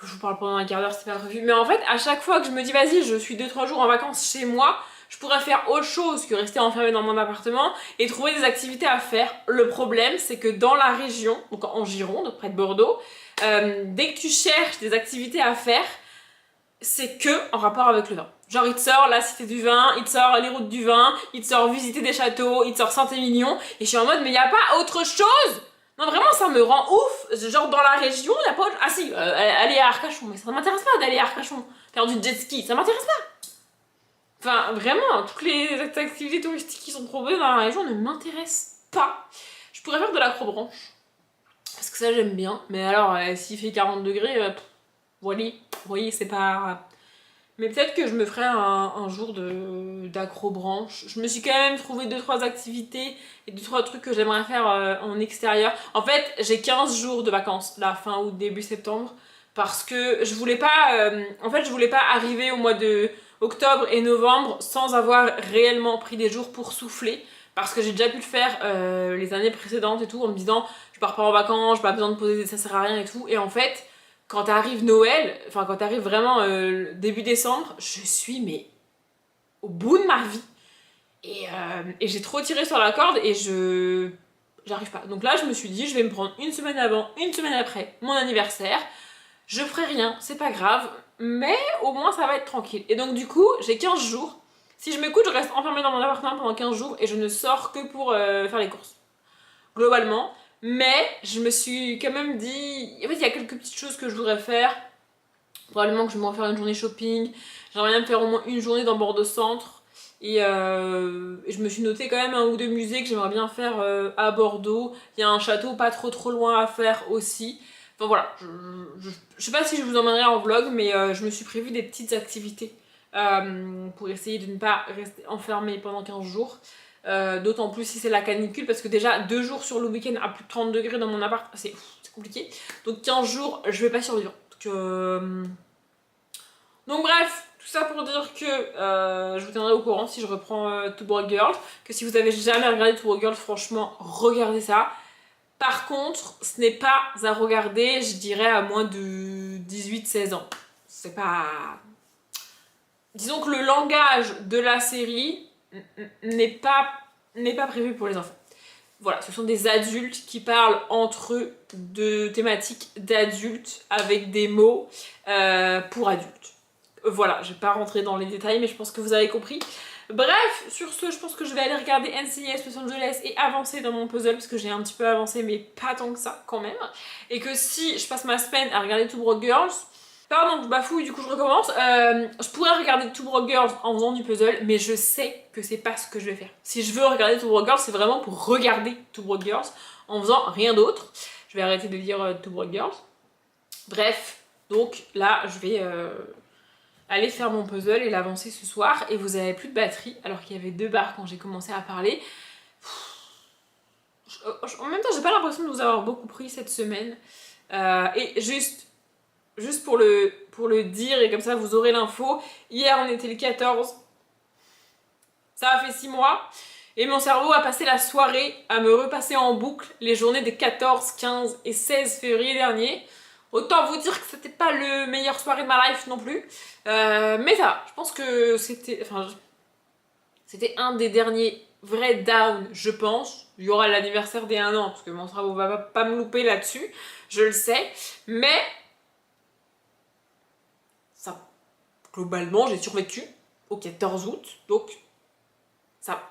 je vous parle pendant un quart d'heure, c'est pas prévu, mais en fait, à chaque fois que je me dis vas-y, je suis 2-3 jours en vacances chez moi, je pourrais faire autre chose que rester enfermée dans mon appartement et trouver des activités à faire. Le problème, c'est que dans la région, donc en Gironde, près de Bordeaux, dès que tu cherches des activités à faire, c'est que en rapport avec le vin. Genre il te sort la cité du vin, il te sort les routes du vin, il te sort visiter des châteaux, il te sort Saint-Émilion, et je suis en mode mais y a pas autre chose? Non vraiment ça me rend ouf, genre dans la région y a pas autre... Ah si, aller à Arcachon, mais ça m'intéresse pas d'aller à Arcachon, faire du jet ski, ça m'intéresse pas. Enfin vraiment, toutes les activités touristiques qui sont proposées dans la région ne m'intéressent pas. Je pourrais faire de l'acrobranche, parce que ça j'aime bien, mais alors s'il fait 40 degrés, voilà, vous voyez c'est pas... Mais peut-être que je me ferai un jour d'acrobranche. Je me suis quand même trouvé 2-3 activités et 2-3 trucs que j'aimerais faire en extérieur. En fait, j'ai 15 jours de vacances, la fin août, début septembre, parce que je voulais pas... en fait, je voulais pas arriver au mois de octobre et novembre sans avoir réellement pris des jours pour souffler, parce que j'ai déjà pu le faire les années précédentes et tout, en me disant je pars pas en vacances, j'ai pas besoin de poser, ça sert à rien et tout. Et en fait... Quand t'arrives Noël, enfin quand t'arrives vraiment début décembre, je suis mais au bout de ma vie. Et j'ai trop tiré sur la corde et j'arrive pas. Donc là, je me suis dit, je vais me prendre une semaine avant, une semaine après mon anniversaire. Je ferai rien, c'est pas grave, mais au moins ça va être tranquille. Et donc du coup, j'ai 15 jours. Si je m'écoute, je reste enfermée dans mon appartement pendant 15 jours et je ne sors que pour faire les courses. Globalement. Mais je me suis quand même dit... En fait, il y a quelques petites choses que je voudrais faire. Probablement que je vais m'en faire une journée shopping. J'aimerais bien me faire au moins une journée dans Bordeaux Centre. Et je me suis noté quand même un ou deux musées que j'aimerais bien faire à Bordeaux. Il y a un château pas trop loin à faire aussi. Enfin voilà, je sais pas si je vous emmènerai en vlog, mais je me suis prévu des petites activités pour essayer de ne pas rester enfermée pendant 15 jours. D'autant plus si c'est la canicule, parce que déjà 2 jours sur le week-end à plus de 30 degrés dans mon appart, c'est compliqué. Donc 15 jours, je vais pas survivre. Donc bref, tout ça pour dire que je vous tiendrai au courant si je reprends Two Broke Girls. Que si vous avez jamais regardé Two Broke Girls, franchement, regardez ça. Par contre, ce n'est pas à regarder, je dirais, à moins de 18-16 ans. C'est pas... Disons que le langage de la série n'est pas prévu pour les enfants. Voilà, ce sont des adultes qui parlent entre eux de thématiques d'adultes avec des mots pour adultes. Voilà, je vais pas rentrer dans les détails, mais je pense que vous avez compris. Bref, sur ce, je pense que je vais aller regarder NCIS Los Angeles et avancer dans mon puzzle, parce que j'ai un petit peu avancé, mais pas tant que ça quand même. Et que si je passe ma semaine à regarder Two Broke Girls, pardon, je bafouille, du coup je recommence, je pourrais regarder Two Broke Girls en faisant du puzzle, mais je sais que c'est pas ce que je vais faire. Si je veux regarder Two Broke Girls, c'est vraiment pour regarder Two Broke Girls en faisant rien d'autre. Je vais arrêter de dire Two Broke Girls. Bref, donc là, je vais... aller faire mon puzzle et l'avancer ce soir. Et vous avez plus de batterie alors qu'il y avait 2 barres quand j'ai commencé à parler. En même temps, j'ai pas l'impression de vous avoir beaucoup pris cette semaine. Et juste pour le dire, et comme ça vous aurez l'info, hier on était le 14, ça a fait 6 mois, et mon cerveau a passé la soirée à me repasser en boucle les journées des 14, 15 et 16 février dernier. Autant vous dire que c'était pas le meilleur soirée de ma life non plus. Mais ça va, je pense que c'était un des derniers vrais downs, je pense. Il y aura l'anniversaire des 1 an, parce que mon cerveau va pas me louper là-dessus, je le sais. Mais ça, globalement, j'ai survécu au 14 août, donc ça va.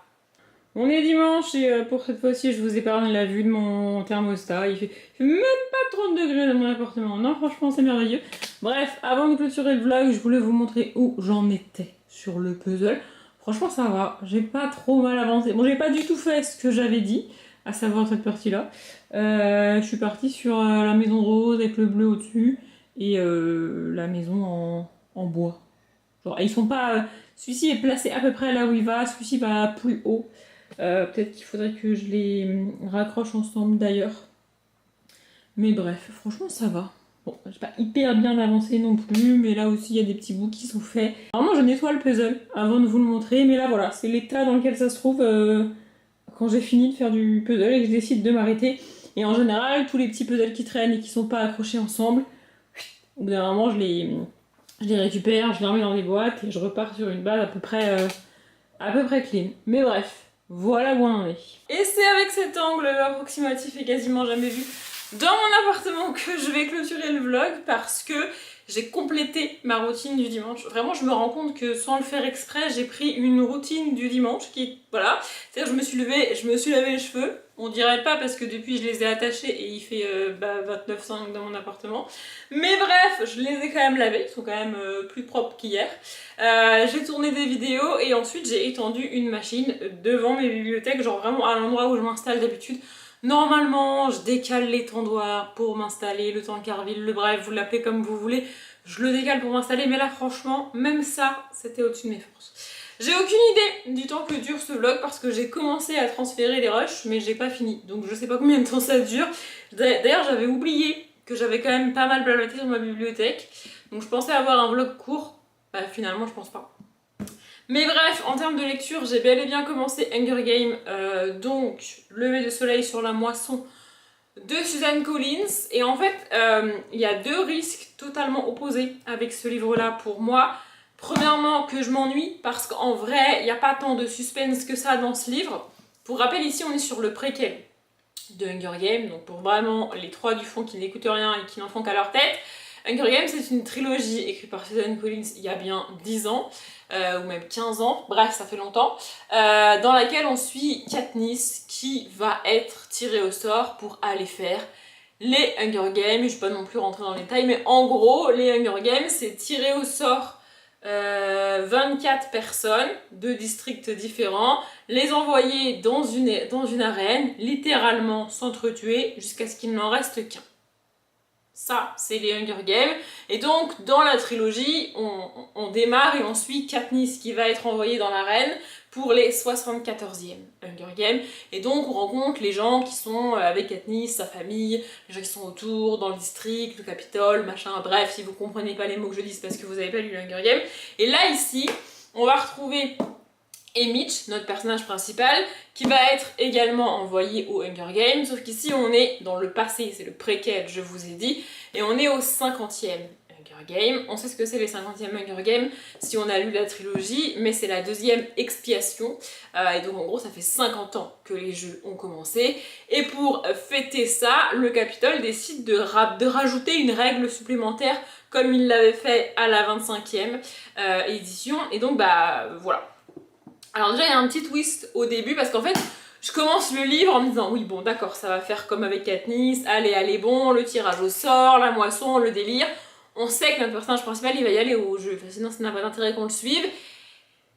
On est dimanche et pour cette fois-ci, je vous épargne la vue de mon thermostat. Il fait même pas 30 degrés dans mon appartement. Non, franchement, c'est merveilleux. Bref, avant de clôturer le vlog, je voulais vous montrer où j'en étais sur le puzzle. Franchement, ça va. J'ai pas trop mal avancé. Bon, j'ai pas du tout fait ce que j'avais dit, à savoir cette partie-là. Je suis partie sur la maison rose avec le bleu au-dessus et la maison en bois. Genre, ils sont pas... celui-ci est placé à peu près là où il va, celui-ci va plus haut. Peut-être qu'il faudrait que je les raccroche ensemble d'ailleurs. Mais bref, franchement ça va. Bon, j'ai pas hyper bien avancé non plus, mais là aussi il y a des petits bouts qui sont faits. Normalement je nettoie le puzzle avant de vous le montrer, mais là voilà, c'est l'état dans lequel ça se trouve quand j'ai fini de faire du puzzle et que je décide de m'arrêter. Et en général, tous les petits puzzles qui traînent et qui sont pas accrochés ensemble, au bout d'un moment je les récupère, je les remets dans des boîtes et je repars sur une base à peu près clean. Mais bref. Voilà où on en est. Et c'est avec cet angle approximatif et quasiment jamais vu dans mon appartement que je vais clôturer le vlog parce que j'ai complété ma routine du dimanche. Vraiment, je me rends compte que sans le faire exprès, j'ai pris une routine du dimanche qui, voilà, c'est-à-dire je me suis levée, je me suis lavé les cheveux. On dirait pas parce que depuis je les ai attachés et il fait 29,5 dans mon appartement. Mais bref, je les ai quand même lavés, ils sont quand même plus propres qu'hier. J'ai tourné des vidéos et ensuite j'ai étendu une machine devant mes bibliothèques, genre vraiment à l'endroit où je m'installe d'habitude. Normalement, je décale l'étendoir pour m'installer, le tankerville, le bref, vous l'appelez comme vous voulez. Je le décale pour m'installer, mais là franchement, même ça, c'était au-dessus de mes forces. J'ai aucune idée du temps que dure ce vlog parce que j'ai commencé à transférer les rushs, mais j'ai pas fini. Donc je sais pas combien de temps ça dure. D'ailleurs, j'avais oublié que j'avais quand même pas mal blablaté sur ma bibliothèque. Donc je pensais avoir un vlog court. Bah finalement, je pense pas. Mais bref, en termes de lecture, j'ai bel et bien commencé Hunger Games, donc Lever de soleil sur la moisson de Suzanne Collins. Et en fait, il y a 2 risques totalement opposés avec ce livre-là pour moi. Premièrement, que je m'ennuie, parce qu'en vrai, il n'y a pas tant de suspense que ça dans ce livre. Pour rappel, ici, on est sur le préquel. de Hunger Games, donc pour vraiment les 3 du fond qui n'écoutent rien et qui n'en font qu'à leur tête. Hunger Games, c'est une trilogie écrite par Susan Collins il y a bien 10 ans, ou même 15 ans, bref, ça fait longtemps, dans laquelle on suit Katniss qui va être tirée au sort pour aller faire les Hunger Games. Je vais pas non plus rentrer dans les détails, mais en gros, les Hunger Games, c'est tirer au sort 24 personnes de districts différents, les envoyer dans une arène, littéralement s'entretuer jusqu'à ce qu'il n'en reste qu'un. Ça, c'est les Hunger Games. Et donc, dans la trilogie, on démarre et on suit Katniss qui va être envoyée dans l'arène pour les 74e Hunger Games. Et donc, on rencontre les gens qui sont avec Katniss, sa famille, les gens qui sont autour, dans le district, le Capitole, machin. Bref, si vous comprenez pas les mots que je dis, c'est parce que vous avez pas lu les Hunger Games. Et là, ici, on va retrouver Mitch, notre personnage principal, qui va être également envoyé au Hunger Games, sauf qu'ici on est dans le passé, c'est le préquel, je vous ai dit, et on est au 50e Hunger Games. On sait ce que c'est les 50e Hunger Games si on a lu la trilogie, mais c'est la deuxième expiation, et donc en gros ça fait 50 ans que les jeux ont commencé, et pour fêter ça, le Capitole décide de rajouter une règle supplémentaire comme il l'avait fait à la 25e édition, et donc bah voilà. Alors déjà il y a un petit twist au début parce qu'en fait je commence le livre en me disant oui bon d'accord ça va faire comme avec Katniss, allez bon, le tirage au sort, la moisson, le délire. On sait que notre personnage principal il va y aller au jeu, enfin, sinon ça n'a pas d'intérêt qu'on le suive.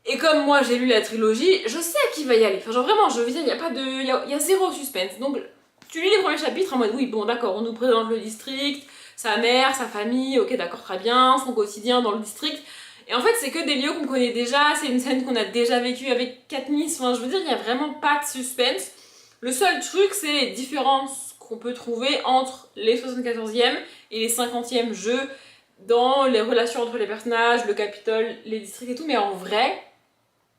Et comme moi j'ai lu la trilogie, je sais qu'il va y aller. Enfin genre vraiment je veux dire il y a pas de. Il y a zéro suspense. Donc tu lis les premiers chapitres en mode oui bon d'accord on nous présente le district, sa mère, sa famille, ok d'accord très bien, son quotidien dans le district. Et en fait, c'est que des lieux qu'on connaît déjà, c'est une scène qu'on a déjà vécue avec Katniss, enfin je veux dire, il n'y a vraiment pas de suspense. Le seul truc, c'est les différences qu'on peut trouver entre les 74e et les 50e jeux dans les relations entre les personnages, le Capitole, les districts et tout, mais en vrai,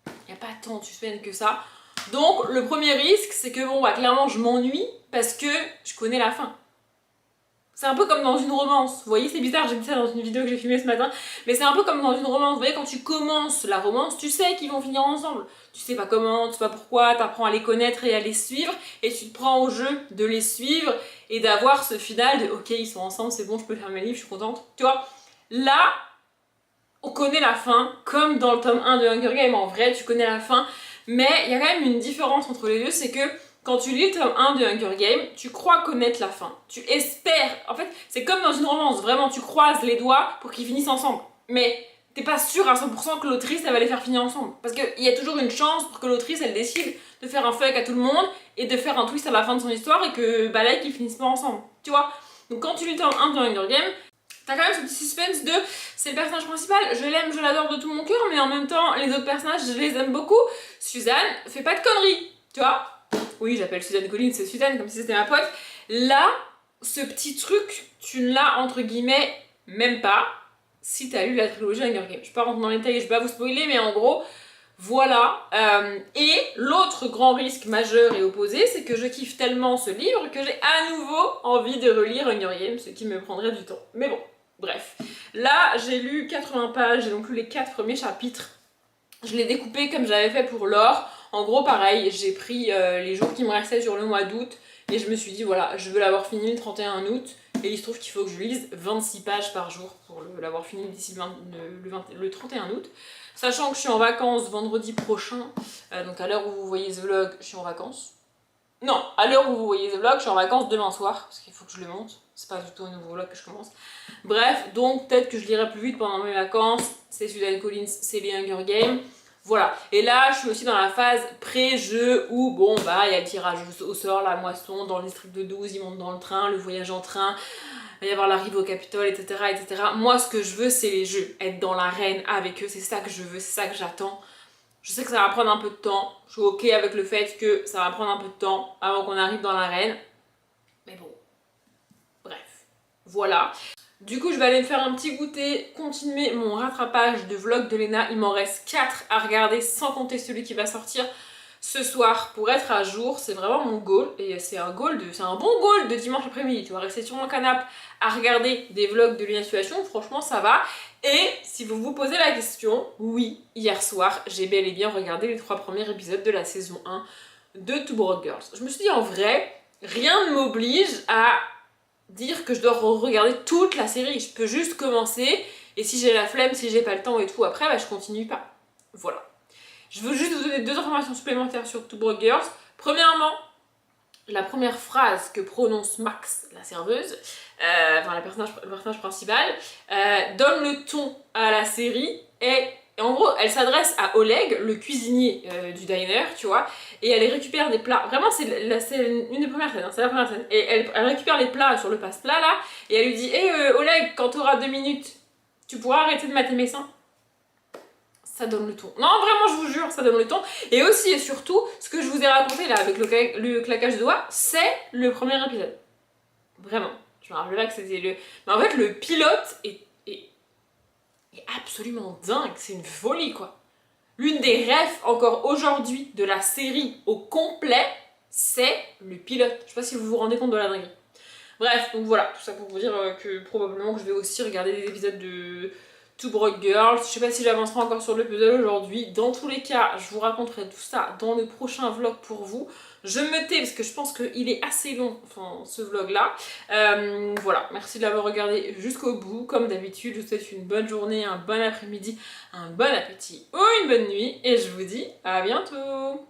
il n'y a pas tant de suspense que ça. Donc le premier risque, c'est que bon, bah clairement je m'ennuie parce que je connais la fin. C'est un peu comme dans une romance, vous voyez c'est bizarre, j'ai dit ça dans une vidéo que j'ai filmée ce matin, mais c'est un peu comme dans une romance, vous voyez quand tu commences la romance, tu sais qu'ils vont finir ensemble. Tu sais pas comment, tu sais pas pourquoi, t'apprends à les connaître et à les suivre, et tu te prends au jeu de les suivre et d'avoir ce final de ok ils sont ensemble, c'est bon je peux faire mes livres, je suis contente, tu vois. Là, on connaît la fin, comme dans le tome 1 de Hunger Games, en vrai tu connais la fin, mais il y a quand même une différence entre les deux, c'est que quand tu lis le tome 1 de Hunger Games, tu crois connaître la fin. Tu espères. En fait, c'est comme dans une romance. Vraiment, tu croises les doigts pour qu'ils finissent ensemble. Mais t'es pas sûr à 100% que l'autrice, elle va les faire finir ensemble. Parce qu'il y a toujours une chance pour que l'autrice, elle décide de faire un fuck à tout le monde et de faire un twist à la fin de son histoire et que, bah là, qu'ils finissent pas ensemble. Tu vois? Donc quand tu lis le tome 1 de Hunger Games, t'as quand même ce petit suspense de c'est le personnage principal, je l'aime, je l'adore de tout mon cœur, mais en même temps, les autres personnages, je les aime beaucoup. Suzanne, fais pas de conneries. Tu vois? Oui, j'appelle Susan Collins, c'est Suzanne, comme si c'était ma pote. Là, ce petit truc, tu ne l'as entre guillemets même pas si t'as lu la trilogie Hunger Games. Je vais pas rentrer dans les détails, je vais pas vous spoiler, mais en gros, voilà. Et l'autre grand risque majeur et opposé, c'est que je kiffe tellement ce livre que j'ai à nouveau envie de relire Hunger Games, ce qui me prendrait du temps. Mais bon, bref. Là, j'ai lu 80 pages, j'ai donc lu les 4 premiers chapitres. Je l'ai découpé comme j'avais fait pour l'or. En gros, pareil, j'ai pris les jours qui me restaient sur le mois d'août et je me suis dit, voilà, je veux l'avoir fini le 31 août. Et il se trouve qu'il faut que je lise 26 pages par jour pour l'avoir fini d'ici le 31 août. Sachant que je suis en vacances vendredi prochain, donc à l'heure où vous voyez ce vlog, je suis en vacances. Non, à l'heure où vous voyez ce vlog, je suis en vacances demain soir, parce qu'il faut que je le monte. C'est pas du tout un nouveau vlog que je commence. Bref, donc peut-être que je lirai plus vite pendant mes vacances. C'est Susan Collins, c'est les Hunger Games. Voilà, et là je suis aussi dans la phase pré-jeu où bon bah il y a le tirage au sort, la moisson, dans le district de 12, ils montent dans le train, le voyage en train, il va y avoir l'arrivée au Capitole, etc., etc. Moi ce que je veux c'est les jeux, être dans l'arène avec eux, c'est ça que je veux, c'est ça que j'attends. Je sais que ça va prendre un peu de temps, je suis ok avec le fait que ça va prendre un peu de temps avant qu'on arrive dans l'arène, mais bon, bref, voilà. Du coup, je vais aller me faire un petit goûter, continuer mon rattrapage de vlog de Léna. Il m'en reste 4 à regarder, sans compter celui qui va sortir ce soir pour être à jour. C'est vraiment mon goal, et c'est un bon goal de dimanche après-midi. Tu vas rester sur mon canapé à regarder des vlogs de Léna Situation, franchement ça va. Et si vous vous posez la question, oui, hier soir, j'ai bel et bien regardé les 3 premiers épisodes de la saison 1 de Two Broke Girls. Je me suis dit en vrai, rien ne m'oblige à dire que je dois regarder toute la série. Je peux juste commencer, et si j'ai la flemme, si j'ai pas le temps et tout, après, bah, je continue pas. Voilà. Je veux juste vous donner 2 informations supplémentaires sur Two Broke Girls. Premièrement, la première phrase que prononce Max, la serveuse, enfin le personnage principal, donne le ton à la série et en gros elle s'adresse à Oleg, le cuisinier du diner, tu vois, et elle récupère des plats, vraiment c'est une des premières scènes, hein, c'est la première scène, et elle récupère les plats sur le passe-plat là, et elle lui dit hey, Oleg, quand t'auras 2 minutes, tu pourras arrêter de mater mes seins. Ça donne le ton. Non, vraiment, je vous jure, ça donne le ton. Et aussi et surtout, ce que je vous ai raconté là avec le claquage de doigts, c'est le premier épisode. Vraiment. Je me rappelle pas que c'était le... Mais en fait, le pilote est absolument dingue. C'est une folie, quoi. L'une des refs, encore aujourd'hui, de la série au complet, c'est le pilote. Je sais pas si vous vous rendez compte de la dinguerie. Bref, donc voilà, tout ça pour vous dire que probablement que je vais aussi regarder des épisodes de Two Broke Girls. Je sais pas si j'avancerai encore sur l'épisode aujourd'hui. Dans tous les cas, je vous raconterai tout ça dans le prochain vlog pour vous. Je me tais parce que je pense qu'il est assez long, enfin, ce vlog-là. Voilà, merci de l'avoir regardé jusqu'au bout. Comme d'habitude, je vous souhaite une bonne journée, un bon après-midi, un bon appétit ou une bonne nuit. Et je vous dis à bientôt!